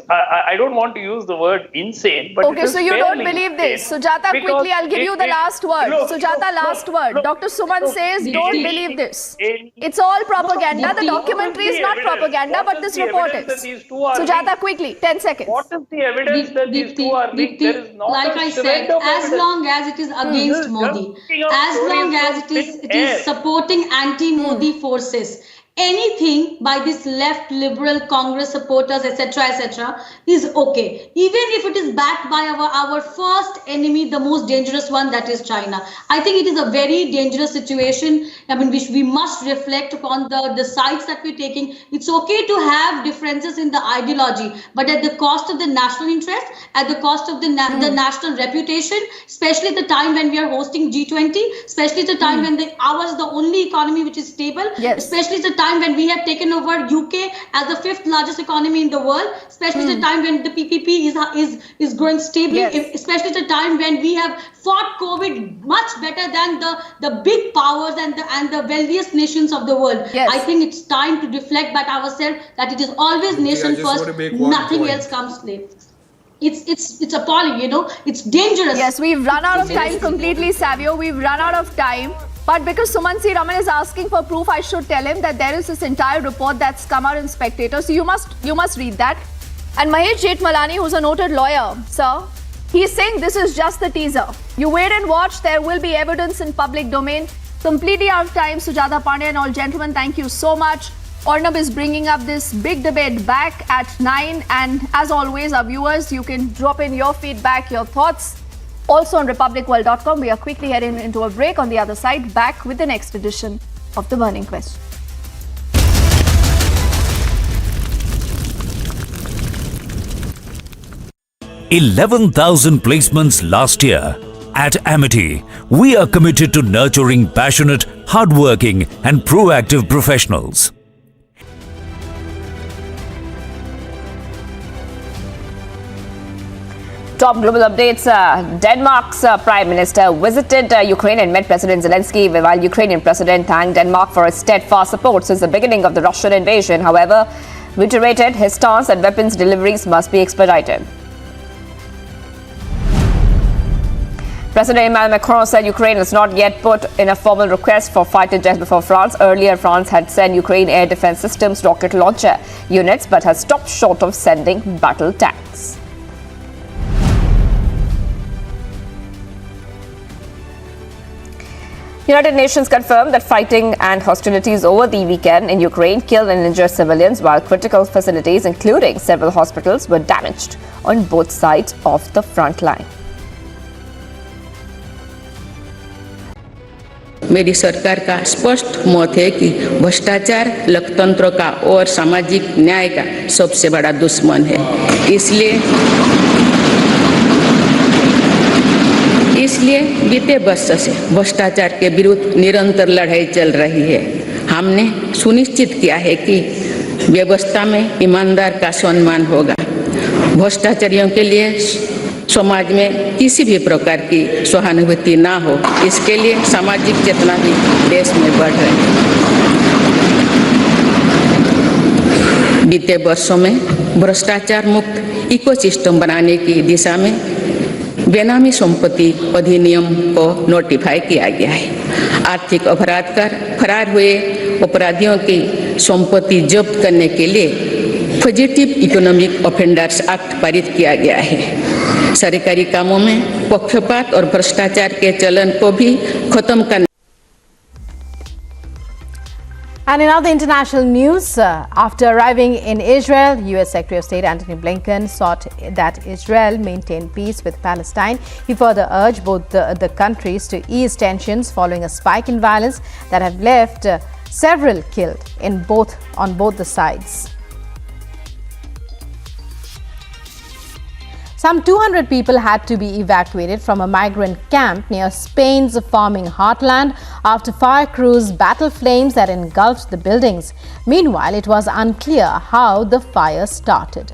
J: I don't want to use the word insane, but
D: okay, so you don't believe this. Sujata, quickly, I'll give you the last word. Sujata, last word. Dr. Suman says, don't believe this. It's all propaganda. The documentary is not propaganda, but this report is. Sujata, quickly, 10 seconds.
J: What is the evidence that these two are linked? There is not
K: like
J: a
K: I
J: shred
K: said,
J: of
K: as
J: evidence.
K: long as it is against Modi, as long as it is supporting anti-Modi forces, anything by this left liberal Congress supporters, etc., is okay. Even if it is backed by our first enemy, the most dangerous one, that is China. I think it is a very dangerous situation. I mean, we must reflect upon the sides that we're taking. It's okay to have differences in the ideology, but at the cost of the national interest, at the cost of the national reputation, especially the time when we are hosting G20, especially the time when ours is the only economy which is stable, especially the time when we have taken over UK as the 5th largest economy in the world, especially the time when the PPP is growing stably, especially the time when we have fought COVID much better than the big powers and the wealthiest nations of the world. I think it's time to reflect back ourselves that it is always nation first, nothing else comes later. It's appalling, you know, it's dangerous.
D: Yes, we've run out of time completely, Savio. We've run out of time. But because Suman C. Raman is asking for proof, I should tell him that there is this entire report that's come out in Spectator. So you must read that. And Mahesh Jethmalani, who's a noted lawyer, sir, he's saying this is just the teaser. You wait and watch. There will be evidence in public domain. Completely out of time. Sujata Pandey and all gentlemen, thank you so much. Ornab is bringing up this big debate back at 9. And as always, our viewers, you can drop in your feedback, your thoughts. Also on republicworld.com, we are quickly heading into a break. On the other side, back with the next edition of The Burning Question.
L: $11,000 placements last year. At Amity, we are committed to nurturing passionate, hardworking and proactive professionals.
M: Top global updates. Denmark's Prime Minister visited Ukraine and met President Zelensky, while Ukrainian President thanked Denmark for its steadfast support since the beginning of the Russian invasion. However, reiterated his stance that weapons deliveries must be expedited. President Emmanuel Macron said Ukraine has not yet put in a formal request for fighter jets before France. Earlier, France had sent Ukraine air defense systems rocket launcher units, but has stopped short of sending battle tanks. United Nations confirmed that fighting and hostilities over the weekend in Ukraine killed and injured civilians, while critical facilities, including several hospitals, were damaged on both sides of the front line.
A: मेरी सरकार का स्पष्ट मत है कि भ्रष्टाचार लोकतंत्र का और सामाजिक न्याय का सबसे बड़ा दुश्मन है। इसलिए बीते वर्ष से भ्रष्टाचार के विरुद्ध निरंतर लड़ाई चल रही है। हमने सुनिश्चित किया है कि व्यवस्था में ईमानदार का सम्मान होगा। भ्रष्टाचारियों के लिए समाज में किसी भी प्रकार की सहानुभूति ना हो, इसके लिए सामाजिक चेतना भी देश में बढ़ रही है। बीते वर्षों में भ्रष्टाचार मुक्त इकोसिस्टम बनाने की दिशा में बेनामी संपत्ति अधिनियम को नोटिफाई किया गया है। आर्थिक अपराध कर फरार हुए अपराधियों की संपत्ति जब्त करने के लिए फजिटिव इकोनॉमिक ऑफेंडर्स एक्ट पारित किया गया है। सरकारी कामों में पक्षपात और भ्रष्टाचार के चलन को भी खत्म करने।
D: And in other international news, after arriving in Israel, U.S. Secretary of State Antony Blinken sought that Israel maintain peace with Palestine. He further urged both the countries to ease tensions following a spike in violence that have left several killed on both the sides. Some 200 people had to be evacuated from a migrant camp near Spain's farming heartland after fire crews battled flames that engulfed the buildings. Meanwhile, it was unclear how the fire started.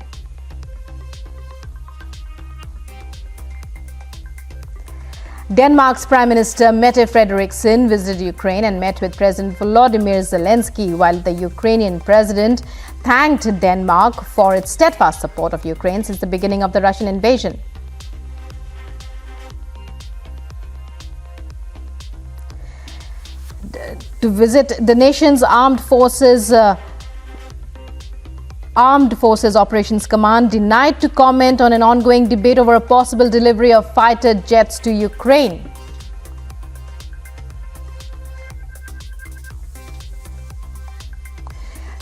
D: Denmark's Prime Minister Mette Frederiksen visited Ukraine and met with President Volodymyr Zelensky, while the Ukrainian president thanked Denmark for its steadfast support of Ukraine since the beginning of the Russian invasion. To visit the nation's Armed Forces Operations Command denied to comment on an ongoing debate over a possible delivery of fighter jets to Ukraine.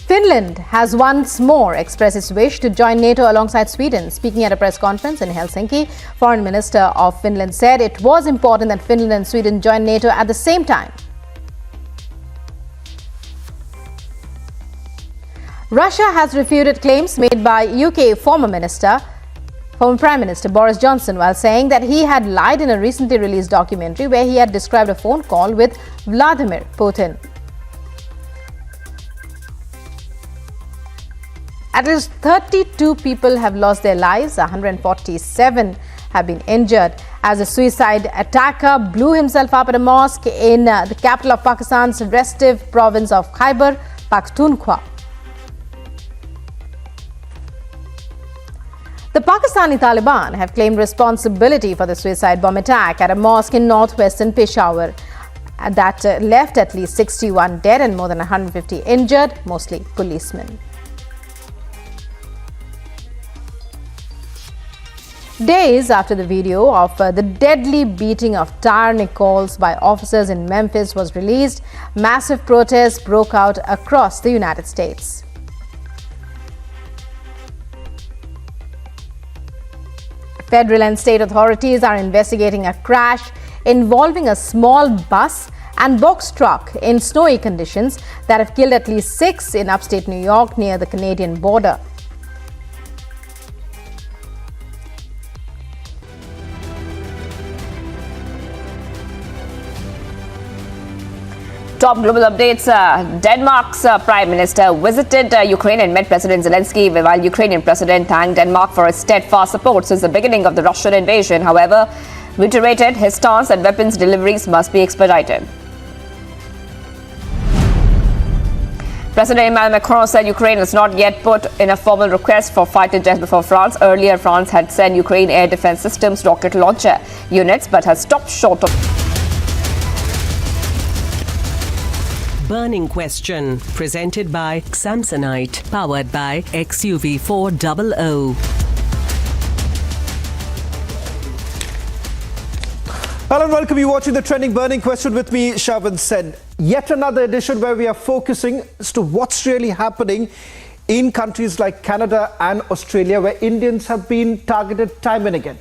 D: Finland has once more expressed its wish to join NATO alongside Sweden. Speaking at a press conference in Helsinki, Foreign Minister of Finland said it was important that Finland and Sweden join NATO at the same time. Russia has refuted claims made by UK former Prime Minister Boris Johnson, while saying that he had lied in a recently released documentary where he had described a phone call with Vladimir Putin. At least 32 people have lost their lives, 147 have been injured as a suicide attacker blew himself up at a mosque in the capital of Pakistan's restive province of Khyber Pakhtunkhwa. The Pakistani Taliban have claimed responsibility for the suicide bomb attack at a mosque in northwestern Peshawar that left at least 61 dead and more than 150 injured, mostly policemen. Days after the video of the deadly beating of Tyre Nichols by officers in Memphis was released, massive protests broke out across the United States. Federal and state authorities are investigating a crash involving a small bus and box truck in snowy conditions that have killed at least 6 in upstate New York near the Canadian border.
M: Top global updates. Denmark's Prime Minister visited Ukraine and met President Zelensky, while Ukrainian President thanked Denmark for its steadfast support since the beginning of the Russian invasion. However, reiterated his stance that weapons deliveries must be expedited. President Emmanuel Macron said Ukraine has not yet put in a formal request for fighter jets before France. Earlier, France had sent Ukraine air defense systems rocket launcher units but has stopped short of.
C: Burning Question, presented by Samsonite, powered by XUV400.
N: Hello and welcome. You're watching the Trending Burning Question with me, Shavan Sen. Yet another edition where we are focusing as to what's really happening in countries like Canada and Australia, where Indians have been targeted time and again.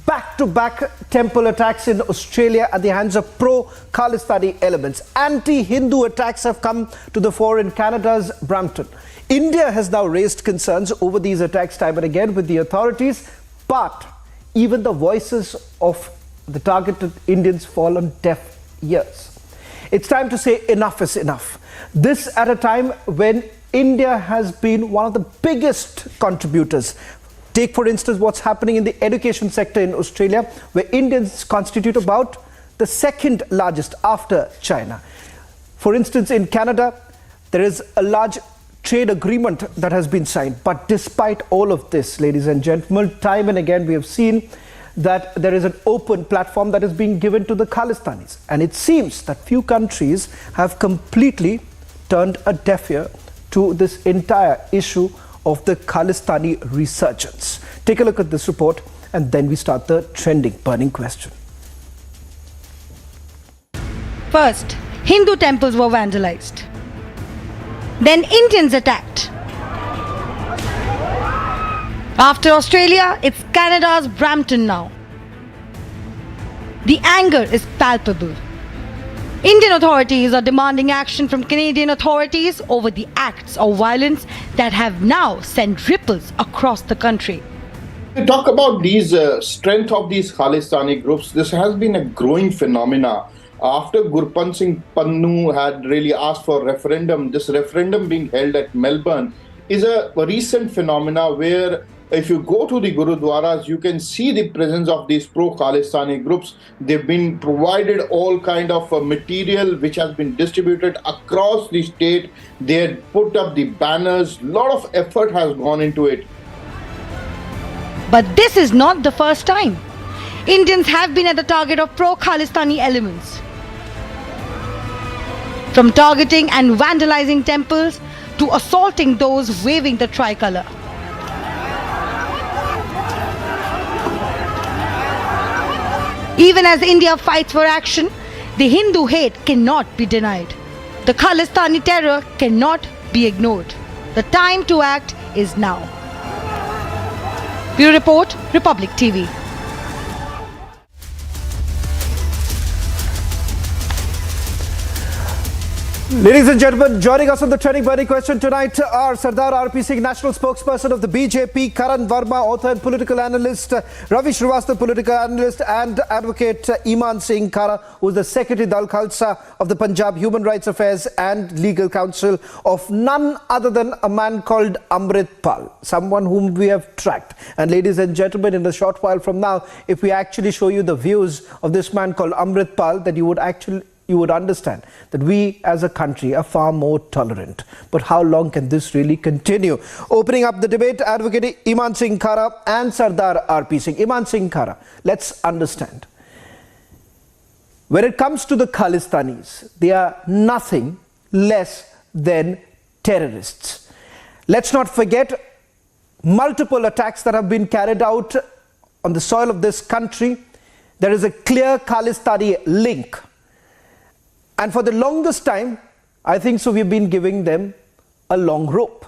N: Back-to-back temple attacks in Australia at the hands of pro-Khalistani elements. Anti-Hindu attacks have come to the fore in Canada's Brampton. India has now raised concerns over these attacks time and again with the authorities, but even the voices of the targeted Indians fall on deaf ears. It's time to say enough is enough. This at a time when India has been one of the biggest contributors. Take, for instance, what's happening in the education sector in Australia, where Indians constitute about the second largest after China. For instance, in Canada, there is a large trade agreement that has been signed. But despite all of this, ladies and gentlemen, time and again we have seen that there is an open platform that is being given to the Khalistanis. And it seems that few countries have completely turned a deaf ear to this entire issue of the Khalistani resurgence. Take a look at this report and then we start the trending burning question.
O: First, Hindu temples were vandalized. Then Indians attacked. After Australia, it's Canada's Brampton now. The anger is palpable. Indian authorities are demanding action from Canadian authorities over the acts of violence that have now sent ripples across the country.
P: To talk about these strength of these Khalistani groups, this has been a growing phenomena. After Gurpant Singh Pannu had really asked for referendum, this referendum being held at Melbourne is a recent phenomena where if you go to the Gurudwaras, you can see the presence of these pro-Khalistani groups. They've been provided all kind of material which has been distributed across the state. They had put up the banners. A lot of effort has gone into it.
O: But this is not the first time. Indians have been at the target of pro-Khalistani elements. From targeting and vandalizing temples to assaulting those waving the tricolour. Even as India fights for action, the Hindu hate cannot be denied. The Khalistani terror cannot be ignored. The time to act is now. Bureau Report, Republic TV.
N: Ladies and gentlemen, joining us on the trending burning question tonight are Sardar R.P. Singh, national spokesperson of the BJP, Karan Verma, author and political analyst, Ravi Srivastava, political analyst, and advocate Iman Singh Khara, who is the Secretary Dal Khalsa of the Punjab Human Rights Affairs and Legal Council of none other than a man called Amrit Pal, someone whom we have tracked. And ladies and gentlemen, in a short while from now, if we actually show you the views of this man called Amrit Pal, that you would understand that we as a country are far more tolerant. But how long can this really continue? Opening up the debate, Advocate Iman Singh Khara and Sardar R.P. Singh. Iman Singh Khara, let's understand. When it comes to the Khalistanis, they are nothing less than terrorists. Let's not forget multiple attacks that have been carried out on the soil of this country. There is a clear Khalistani link. And for the longest time, I think so, we've been giving them a long rope.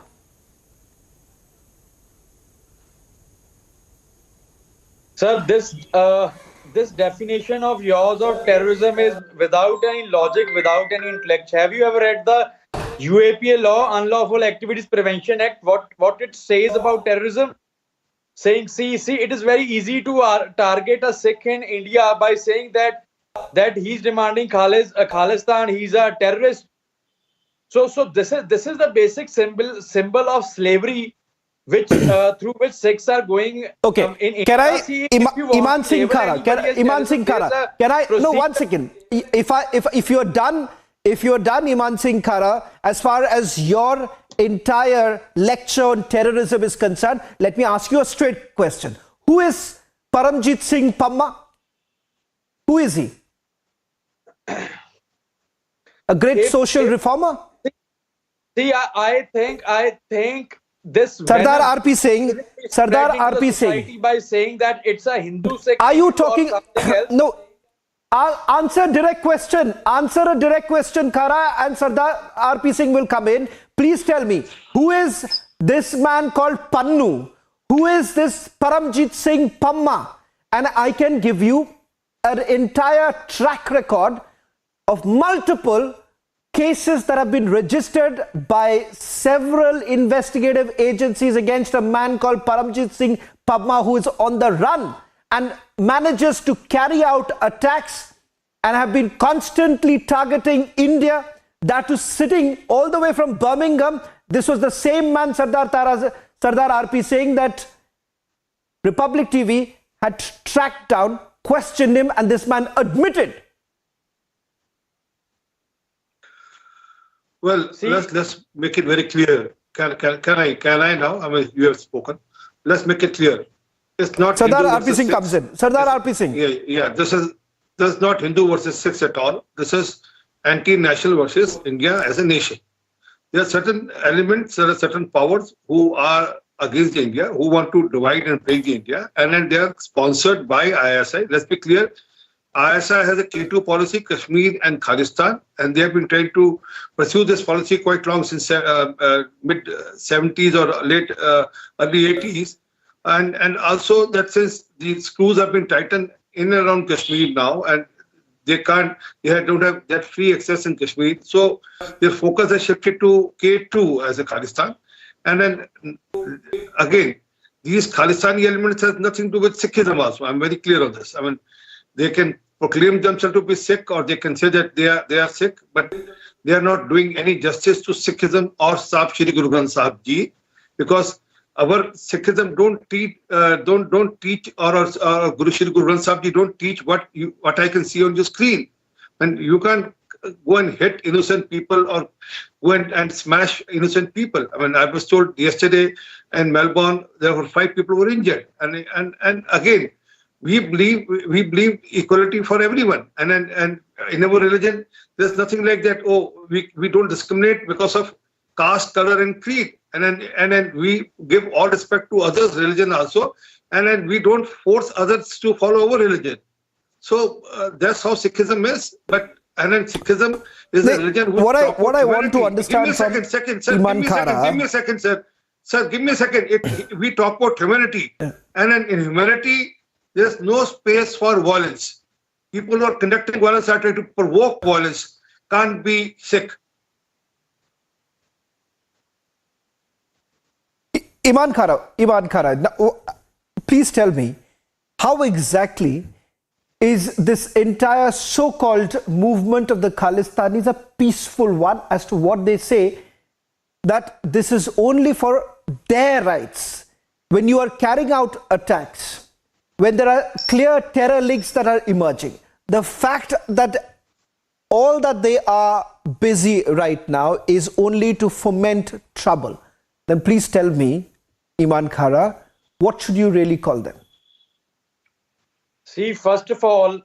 Q: Sir, this definition of yours of terrorism is without any logic, without any intellect. Have you ever read the UAPA law, Unlawful Activities Prevention Act, what it says about terrorism? Saying, see, it is very easy to target a Sikh in India by saying that he's demanding Khalistan, he's a terrorist. So this is the basic symbol of slavery, which through which Sikhs are going.
N: Okay,
Q: in
N: can I,
Q: Iman Singh Khara,
N: Iman Singh Khara, can I? No, 1 second. If you're done, Iman Singh Khara, as far as your entire lecture on terrorism is concerned, let me ask you a straight question. Who is Paramjit Singh Pamma? Who is he? A great social reformer?
Q: See, I think this
N: Sardar R.P. Singh,
Q: by saying that it's a Hindu sect.
N: Are you talking? No. I'll answer a direct question, Khara, and Sardar R.P. Singh will come in. Please tell me, who is this man called Pannu? Who is this Paramjit Singh Pamma? And I can give you an entire track record of multiple cases that have been registered by several investigative agencies against a man called Paramjit Singh Pamma, who is on the run and manages to carry out attacks and have been constantly targeting India, that is sitting all the way from Birmingham, This was the same man, Sardar RP, saying that Republic TV had tracked down, questioned him, and this man admitted.
R: Well, let's make it very clear. Can I now? I mean, you have spoken. Let's make it clear. It's not
N: Sardar
R: Hindu
N: RP
R: versus
N: Singh
R: Sikhs.
N: comes in. Sardar RP Singh.
R: Yeah. This is not Hindu versus Sikhs at all. This is anti-national versus India as a nation. There are certain elements, there are certain powers who are against India, who want to divide and break India, and then they are sponsored by ISI. Let's be clear. ISI has a K2 policy, Kashmir and Khalistan, and they have been trying to pursue this policy quite long, since mid-70s or late early 80s. And also that since the screws have been tightened in and around Kashmir now, and they don't have that free access in Kashmir. So their focus has shifted to K2 as a Khalistan. And then again, these Khalistani elements has nothing to do with Sikhism also. I'm very clear on this. I mean, they can proclaim themselves to be Sikh, or they can say that they are Sikh, but they are not doing any justice to Sikhism or Sahib Shri Guru Granth Sahib Ji, because our Sikhism don't teach, or Guru Shri Guru Granth Sahib Ji don't teach what I can see on your screen. And you can't go and hit innocent people or go and smash innocent people. I mean, I was told yesterday in Melbourne there were 5 people who were injured. And again, we believe equality for everyone. And in our religion, there's nothing like that. Oh, we don't discriminate because of caste, color, and creed. And then we give all respect to others' religion also. And then we don't force others to follow our religion. So that's how Sikhism is. And then Sikhism is a religion.
N: What I want to understand.
R: Give me a second, sir. Give me a second, sir. Sir, give me a second. If we talk about humanity, and then in humanity, there's no space for violence. People who are conducting violence are trying to provoke violence. Can't be Sikh.
N: Iman Khara, now, please tell me, how exactly is this entire so-called movement of the Khalistanis a peaceful one, as to what they say, that this is only for their rights? When you are carrying out attacks, when there are clear terror links that are emerging, the fact that all that they are busy right now is only to foment trouble, then please tell me, Iman Khara, what should you really call them?
Q: See, first of all,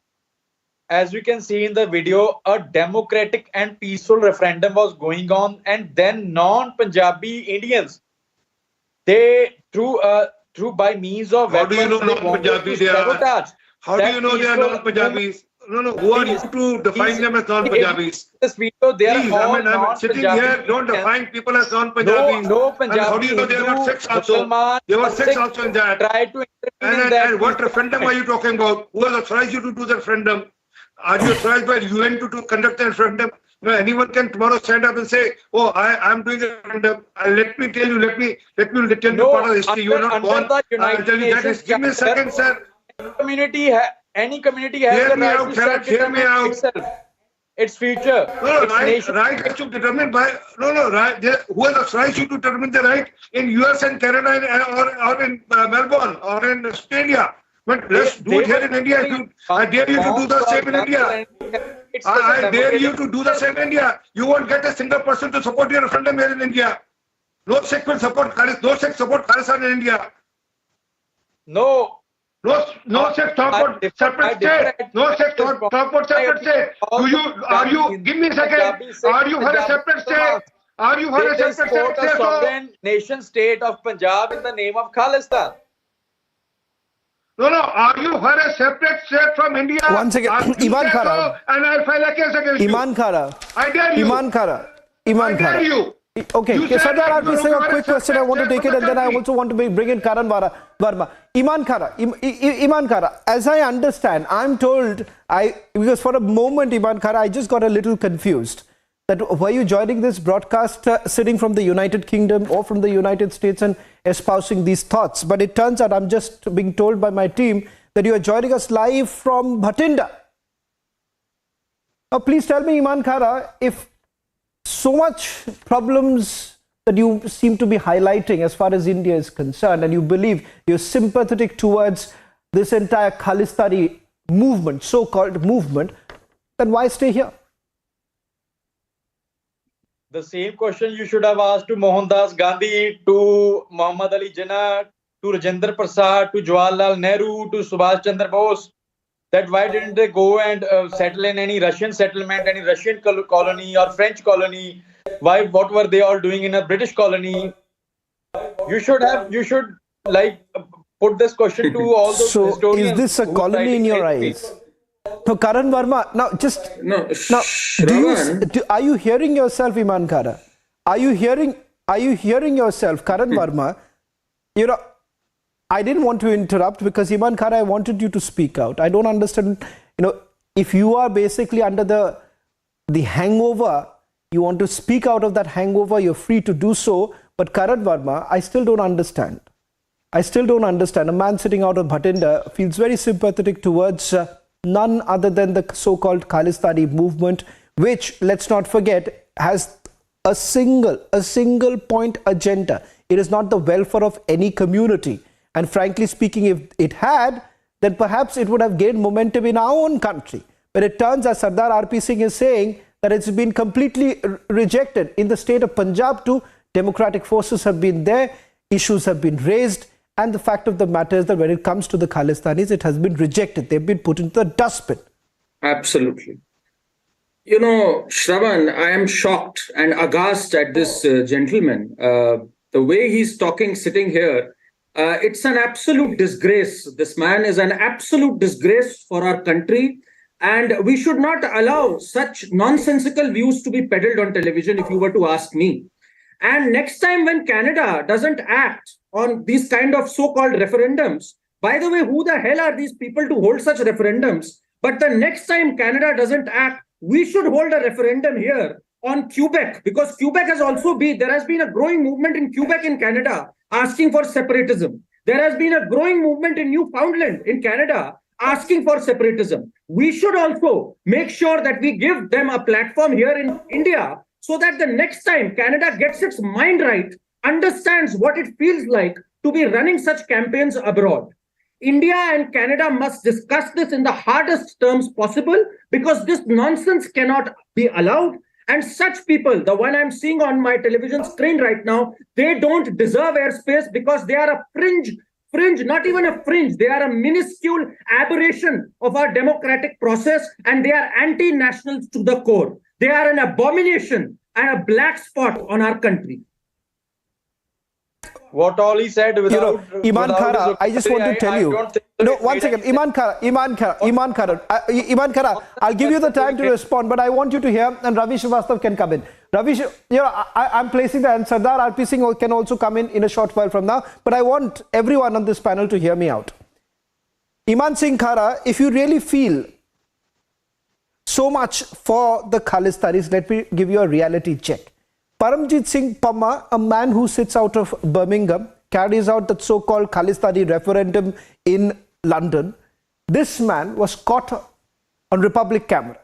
Q: as we can see in the video, a democratic and peaceful referendum was going on, and then non-Punjabi Indians, they through by means of
R: how do you know non-Punjabis they are? How do you know they are non-Punjabis? No. Who are you to define them as non-Punjabis?
Q: This video, they are all
R: I'm sitting here. Don't define people as non-Punjabis.
Q: No Punjabi.
R: How do you know they are not Sikhs also? There were Sikhs also in that.
Q: Try to
R: and what referendum are you talking about? Who has authorized you to do the referendum? Are you authorized by UN to conduct the referendum? No, anyone can tomorrow stand up and say, "Oh, I'm doing a referendum." Let me tell you. Let me tell you part of history. You are not born. I'll tell you that. Give me a second, sir.
Q: Any community has the right to self-determine itself, its future.
R: Right has to determine by right. Who has authorized you to determine the right in US and Canada or in Melbourne or in Australia? But let's do it here in India. I dare you to do the same in India. I dare you to do the same in India. You won't get a single person to support your referendum here in India. No Sikh will support Khalistan. No Sikh support Khalistan in India.
Q: No
R: Sikh talk about separate state. No Sikh talk about separate state. Give me a second. Are you for a separate state? Are you for a separate state?
Q: Sovereign nation state of Punjab in the name of Khalistan.
R: No. Are you for a separate state from India?
N: Once again, Iman Khara.
R: And I'll file a case against you.
N: Iman Khara.
R: I dare you.
N: Iman Khara.
R: I dare you.
N: Okay, Sardar RP Singh, a quick question. I want to take it, and then I also want to bring in Karan Verma. Iman Khara, as I understand, I'm told, because for a moment, Iman Khara, I just got a little confused. That were you joining this broadcast sitting from the United Kingdom or from the United States and espousing these thoughts? But it turns out I'm just being told by my team that you are joining us live from Bhatinda. Now, please tell me, Iman Khara, if so much problems that you seem to be highlighting as far as India is concerned, and you believe you're sympathetic towards this entire Khalistani movement, so-called movement, then why stay here?
Q: The same question you should have asked to Mohandas Gandhi, to Muhammad Ali Jinnah, to Rajendra Prasad, to Jawaharlal Nehru, to Subhash Chandra Bose, that why didn't they go and settle in any Russian settlement, any Russian colony or French colony? Why? What were they all doing in a British colony? You should put this question to all those historians.
N: Is this a colony in your eyes? So Karan Verma, now just
S: no.
N: Are you hearing yourself, Iman Khara? Are you hearing yourself, Karan Verma? I didn't want to interrupt because Iman Khara, I wanted you to speak out. I don't understand. If you are basically under the hangover, you want to speak out of that hangover, you're free to do so. But Karan Verma, I still don't understand. I still don't understand. A man sitting out of Bhatinda feels very sympathetic towards none other than the so-called Khalistani movement, which, let's not forget, has a single point agenda. It is not the welfare of any community. And frankly speaking, if it had, then perhaps it would have gained momentum in our own country. But it turns, as Sardar R.P. Singh is saying, that it's been completely rejected. In the state of Punjab too, democratic forces have been there, issues have been raised, and the fact of the matter is that when it comes to the Khalistanis, it has been rejected. They've been put into the dustbin.
S: Absolutely. Shravan, I am shocked and aghast at this gentleman. The way he's talking, sitting here, it's an absolute disgrace. This man is an absolute disgrace for our country. And we should not allow such nonsensical views to be peddled on television, if you were to ask me. And next time when Canada doesn't act on these kind of so-called referendums, by the way, who the hell are these people to hold such referendums? But the next time Canada doesn't act, we should hold a referendum here on Quebec, because Quebec has also been, there has been a growing movement in Quebec in Canada asking for separatism. There has been a growing movement in Newfoundland in Canada asking for separatism. We should also make sure that we give them a platform here in India, so that the next time Canada gets its mind right, understands what it feels like to be running such campaigns abroad. India and Canada must discuss this in the hardest terms possible, because this nonsense cannot be allowed. And such people, the one I'm seeing on my television screen right now, they don't deserve airspace because they are a fringe, not even a fringe, they are a minuscule aberration of our democratic process, and they are anti-nationals to the core. They are an abomination and a black spot on our country.
Q: What all he said without...
N: Iman Khara, I just want to tell you... No, one second. Iman Khara, I'll give you the time to respond, but I want you to hear, and Ravi Srivastava can come in. Ravi, I'm placing that, and Sardar R.P. Singh can also come in a short while from now, but I want everyone on this panel to hear me out. Iman Singh Khara, if you really feel so much for the Khalistanis, let me give you a reality check. Paramjit Singh Pannu, a man who sits out of Birmingham, carries out the so-called Khalistani referendum in London. This man was caught on Republic cameras.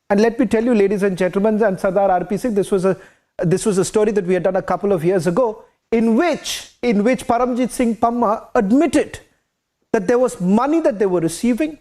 N: And let me tell you, ladies and gentlemen, and Sardar R.P. Singh, this was a story that we had done a couple of years ago, in which Paramjit Singh Pannu admitted that there was money that they were receiving.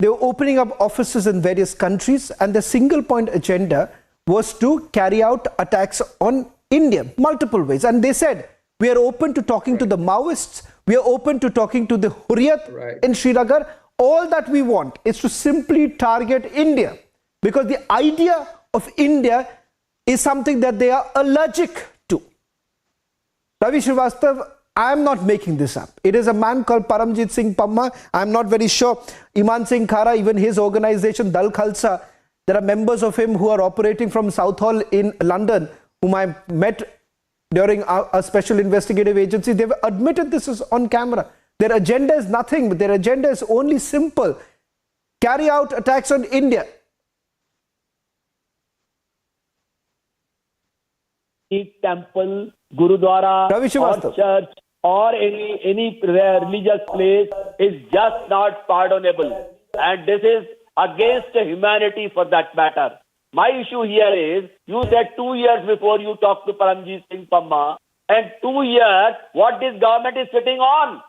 N: They were opening up offices in various countries, and the single point agenda was to carry out attacks on India, multiple ways. And they said, we are open to talking to the Maoists, we are open to talking to the Hurriyat in Srinagar. All that we want is to simply target India, because the idea of India is something that they are allergic to. Ravi Srivastava, I am not making this up. It is a man called Paramjit Singh Pannu. I am not very sure. Iman Singh Khara, even his organization, Dal Khalsa, there are members of him who are operating from Southall in London, whom I met during a special investigative agency. They've admitted this is on camera. Their agenda is nothing, but their agenda is only simple. Carry out attacks on India.
T: Temple, Gurudwara, or church, or any religious place is just not pardonable. And this is against humanity for that matter. My issue here is, you said 2 years before you talked to Paramjit Singh Pamma, and 2 years, what this government is sitting on?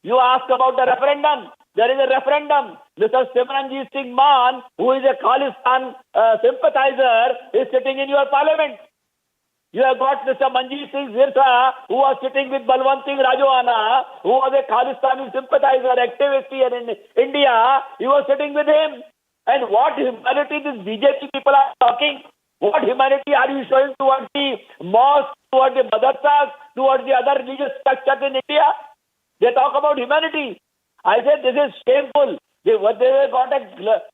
T: You ask about the referendum. There is a referendum. Mr. Simranjit Singh Mann, who is a Khalistan sympathizer, is sitting in your parliament. You have got Mr. Manjeet Singh Sirsa, who was sitting with Balwant Singh Rajwana, who was a Khalistani sympathizer, activist here in India. He was sitting with him. And what humanity these BJP people are talking? What humanity are you showing towards the mosque, towards the madrasas, towards the other religious structures in India? They talk about humanity. I said this is shameful. They got a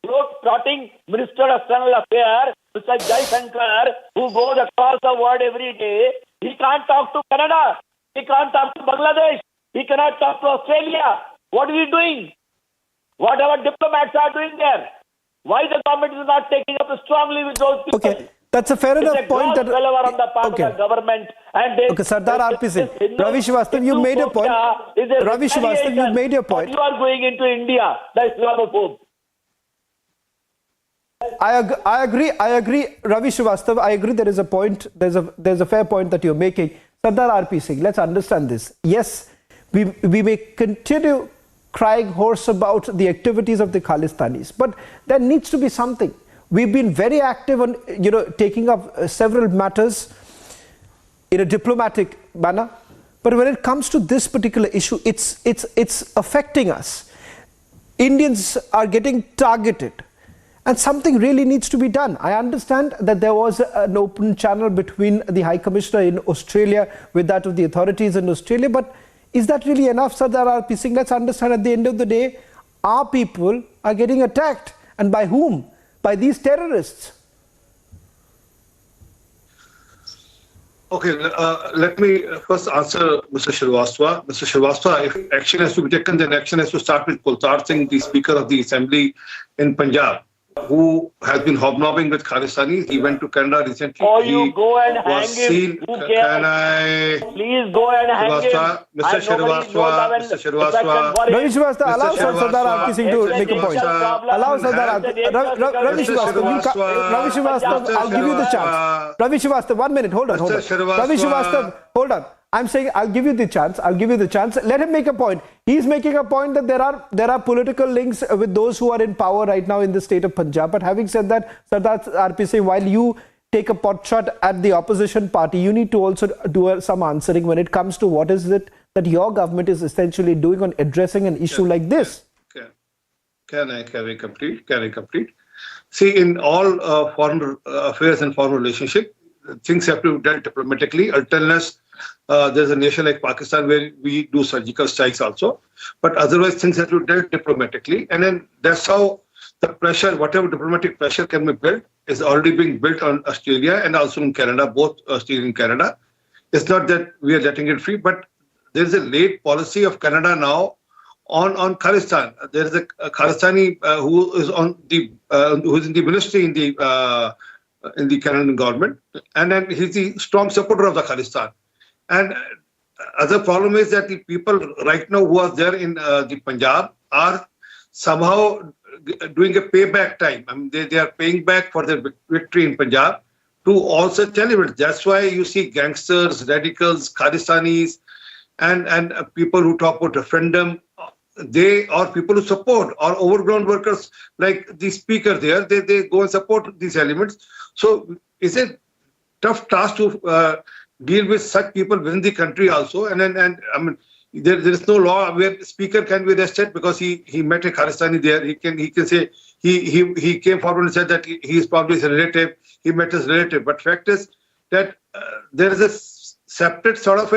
T: globe-trotting Minister of External Affairs, Mr. Jai Shankar, who goes across the world every day. He can't talk to Canada. He can't talk to Bangladesh. He cannot talk to Australia. What is he doing? What our diplomats are doing there? Why the government is not taking up strongly with those people?
N: Okay, that's a fair enough point.
T: That on the part of the government. And they,
N: Sardar RP Singh. Ravi Srivastava, you made a point. Ravi Srivastava, you made your point.
T: You are going into India, the Islamophobe.
N: I agree, Ravi Srivastava. I agree there is a point, there's a fair point that you're making. Sardar RP Singh, let's understand this. Yes, we may continue crying hoarse about the activities of the Khalistanis, but there needs to be something. We've been very active on, taking up several matters in a diplomatic manner, but when it comes to this particular issue, it's affecting us. Indians are getting targeted, and something really needs to be done. I understand that there was an open channel between the High Commissioner in Australia with that of the authorities in Australia, but is that really enough, Sardar RP Singh? Let's understand, at the end of the day, our people are getting attacked. And by whom? By these terrorists.
R: Okay, let me first answer Mr. Srivastava. Mr. Srivastava, if action has to be taken, then action has to start with Kultar Singh, the Speaker of the Assembly in Punjab, who has been hobnobbing with Khalistanis. He went to Canada recently.
T: Oh, you go and hang him. Who cares?
R: Can I?
T: Please go and hang him.
R: Mr. Srivastava.
N: Ravi Srivastava, allow Sardar RP Singh to make a point. Allow Sardar Ravi Srivastava, I'll give you the chance. Ravi Srivastava, 1 minute, hold on. Ravi Srivastava, hold on. I'm saying I'll give you the chance. Let him make a point. He's making a point that there are political links with those who are in power right now in the state of Punjab. But having said that, Sardar RP Singh, while you take a pot shot at the opposition party, you need to also do some answering when it comes to what is it that your government is essentially doing on addressing an issue like this.
R: Can I complete? See, in all foreign affairs and foreign relationship, things have to be done diplomatically, unless there's a nation like Pakistan where we do surgical strikes also. But otherwise, things have to be done diplomatically. And then that's how the pressure, whatever diplomatic pressure can be built, is already being built on Australia and also in Canada, both Australia and Canada. It's not that we are letting it free, but there's a late policy of Canada now on Khalistan. There is a Khalistani who is who's in the ministry in the Canadian government, and then he's the strong supporter of the Khalistan. And other problem is that the people right now who are there in the Punjab are somehow doing a payback time. I mean, they are paying back for their victory in Punjab to all such elements. That's why you see gangsters, radicals, Khalistanis, and people who talk about referendum. They are people who support, or overground workers like the speaker there. They go and support these elements. So it's a tough task to deal with such people within the country also. And I mean, there is no law where the speaker can be arrested because he met a Khalistani there. He can say he came forward and said that he is probably his relative. He met his relative. But fact is that there is a separate sort of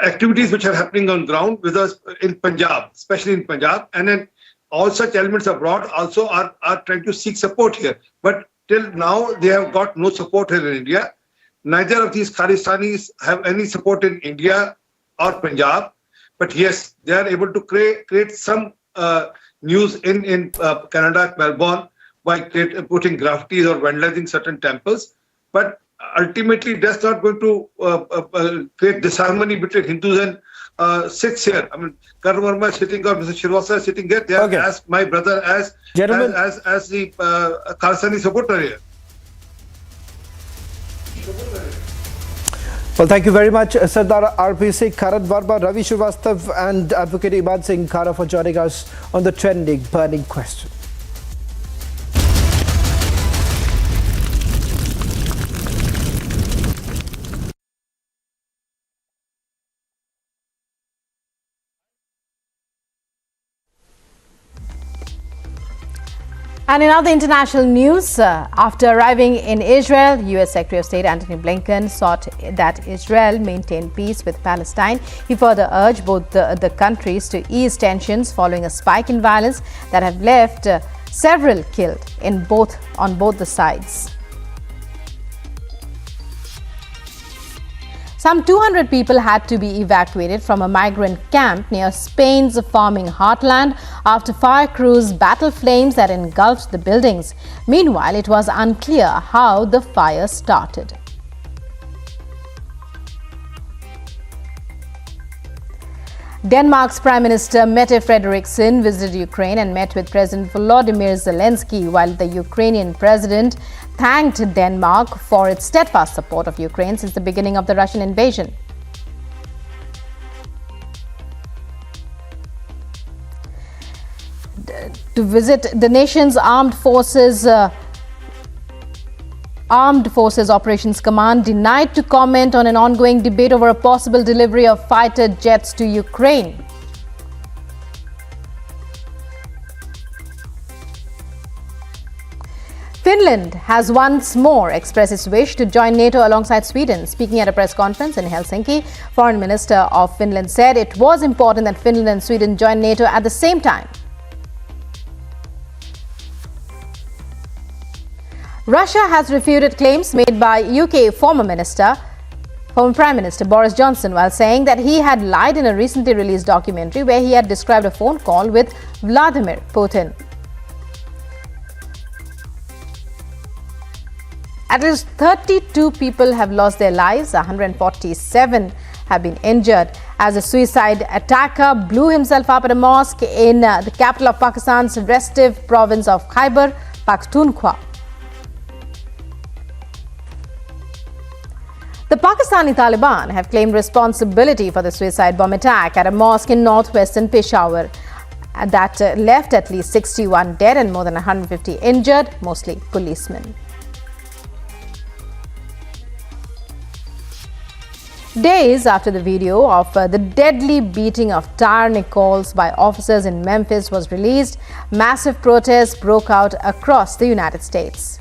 R: activities which are happening on ground with us in Punjab, especially in Punjab, and then all such elements abroad also are trying to seek support here. But till now, they have got no support here in India. Neither of these Khalistanis have any support in India or Punjab. But yes, they are able to create some news in Canada, Melbourne, by putting graffitis or vandalizing certain temples. But ultimately, that's not going to create disharmony between Hindus and sits here. I mean, Karan Verma is sitting or Mr. Srivastava is sitting here. They are as my brother, as the Khalistani supporter here.
N: Well, thank you very much, Sardar RPC, Karan Verma, Ravi Srivastav and Advocate Imad Singh Khara for joining us on the trending burning question.
D: And in other international news, after arriving in Israel, U.S. Secretary of State Antony Blinken sought that Israel maintain peace with Palestine. He further urged both the countries to ease tensions following a spike in violence that have left several killed on both the sides. Some 200 people had to be evacuated from a migrant camp near Spain's farming heartland after fire crews battled flames that engulfed the buildings. Meanwhile, it was unclear how the fire started. Denmark's Prime Minister Mette Frederiksen visited Ukraine and met with President Volodymyr Zelensky, while the Ukrainian president thanked Denmark for its steadfast support of Ukraine since the beginning of the Russian invasion. To visit the nation's Armed Forces Operations Command denied to comment on an ongoing debate over a possible delivery of fighter jets to Ukraine. Finland has once more expressed its wish to join NATO alongside Sweden. Speaking at a press conference in Helsinki, Foreign Minister of Finland said it was important that Finland and Sweden join NATO at the same time. Russia has refuted claims made by UK former Prime Minister Boris Johnson while saying that he had lied in a recently released documentary where he had described a phone call with Vladimir Putin. At least 32 people have lost their lives, 147 have been injured as a suicide attacker blew himself up at a mosque in the capital of Pakistan's restive province of Khyber Pakhtunkhwa. The Pakistani Taliban have claimed responsibility for the suicide bomb attack at a mosque in northwestern Peshawar that left at least 61 dead and more than 150 injured, mostly policemen. Days after the video of the deadly beating of Tyre Nichols by officers in Memphis was released, massive protests broke out across the United States.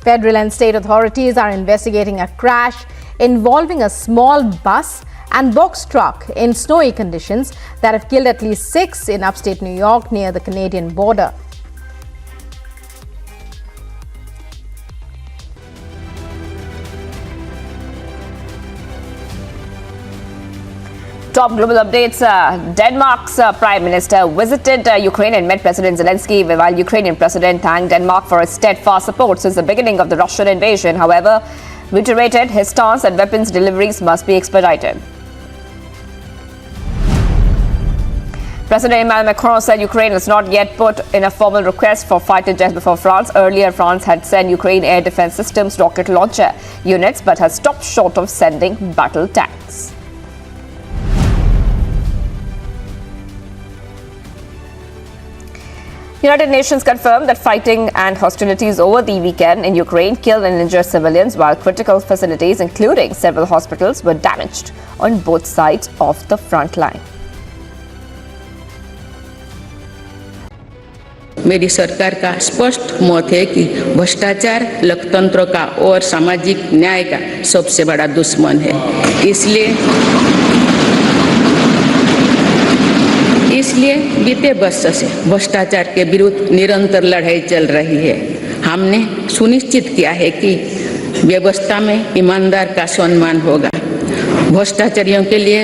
D: Federal and state authorities are investigating a crash involving a small bus and box truck in snowy conditions that have killed at least 6 in upstate New York near the Canadian border.
M: Top global updates. Denmark's Prime Minister visited Ukraine and met President Zelensky, while Ukrainian President thanked Denmark for its steadfast support since the beginning of the Russian invasion. However, reiterated his stance that weapons deliveries must be expedited. President Emmanuel Macron said Ukraine has not yet put in a formal request for fighter jets before France. Earlier, France had sent Ukraine air defense systems rocket launcher units, but has stopped short of sending battle tanks. United Nations confirmed that fighting and hostilities over the weekend in Ukraine killed and injured civilians, while critical facilities, including several hospitals, were damaged on both sides of the front line.
A: मेरी सरकार का स्पष्ट मत है कि भ्रष्टाचार लोकतंत्र का और सामाजिक न्याय का सबसे बड़ा दुश्मन है। इसलिए बीते वर्ष से भ्रष्टाचार के विरुद्ध निरंतर लड़ाई चल रही है। हमने सुनिश्चित किया है कि व्यवस्था में ईमानदार का सम्मान होगा। भ्रष्टाचारियों के लिए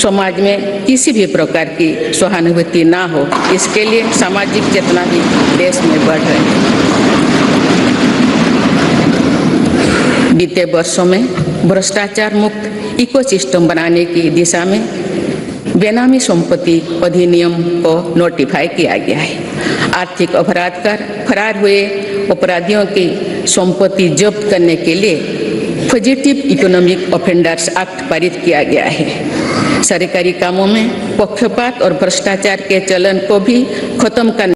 A: समाज में किसी भी प्रकार की सहानुभूति ना हो, इसके लिए सामाजिक चेतना भी देश में बढ़ रही है। बीते वर्षों में भ्रष्टाचार मुक्त इकोसिस्टम बनाने की दिशा में बेनामी संपत्ति अधिनियम को नोटिफाई किया गया है। आर्थिक अपराध कर फरार हुए अपराधियों की संपत्ति जब्त करने के लिए फजिटिव इकोनॉमिक ऑफेंडर्स एक्ट पारित किया गया है। सरकारी कामों में पक्षपात और भ्रष्टाचार के चलन को भी खत्म करने।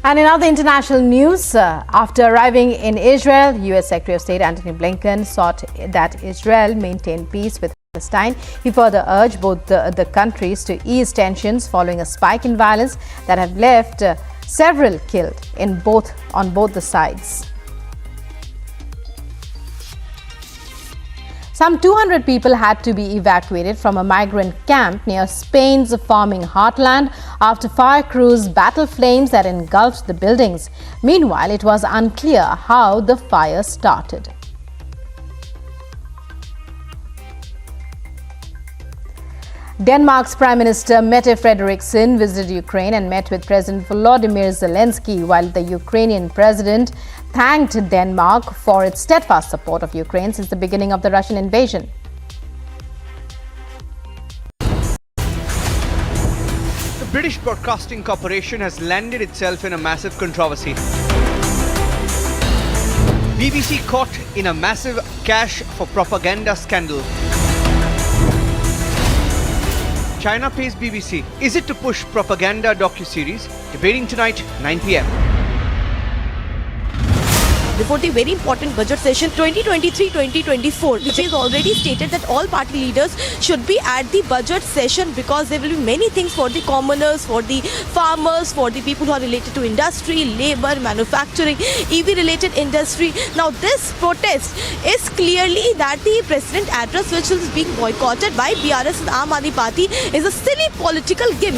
D: And in other international news, after arriving in Israel, U.S. Secretary of State Antony Blinken sought that Israel maintain peace with Palestine. He further urged both the countries to ease tensions following a spike in violence that have left several killed on both the sides. Some 200 people had to be evacuated from a migrant camp near Spain's farming heartland after fire crews battled flames that engulfed the buildings. Meanwhile, it was unclear how the fire started. Denmark's Prime Minister Mette Frederiksen visited Ukraine and met with President Volodymyr Zelensky, while the Ukrainian president thanked Denmark for its steadfast support of Ukraine since the beginning of the Russian invasion.
B: The British Broadcasting Corporation has landed itself in a massive controversy. BBC caught in a massive cash for propaganda scandal. China pays BBC. Is it to push propaganda docuseries? Debating tonight, 9 p.m.
U: Before the very important budget session 2023-2024, which is already stated that all party leaders should be at the budget session because there will be many things for the commoners, for the farmers, for the people who are related to industry, labor, manufacturing, EV related industry. Now this protest is clearly that the president address which is being boycotted by BRS and Aam Aadmi Party is a silly political gimmick.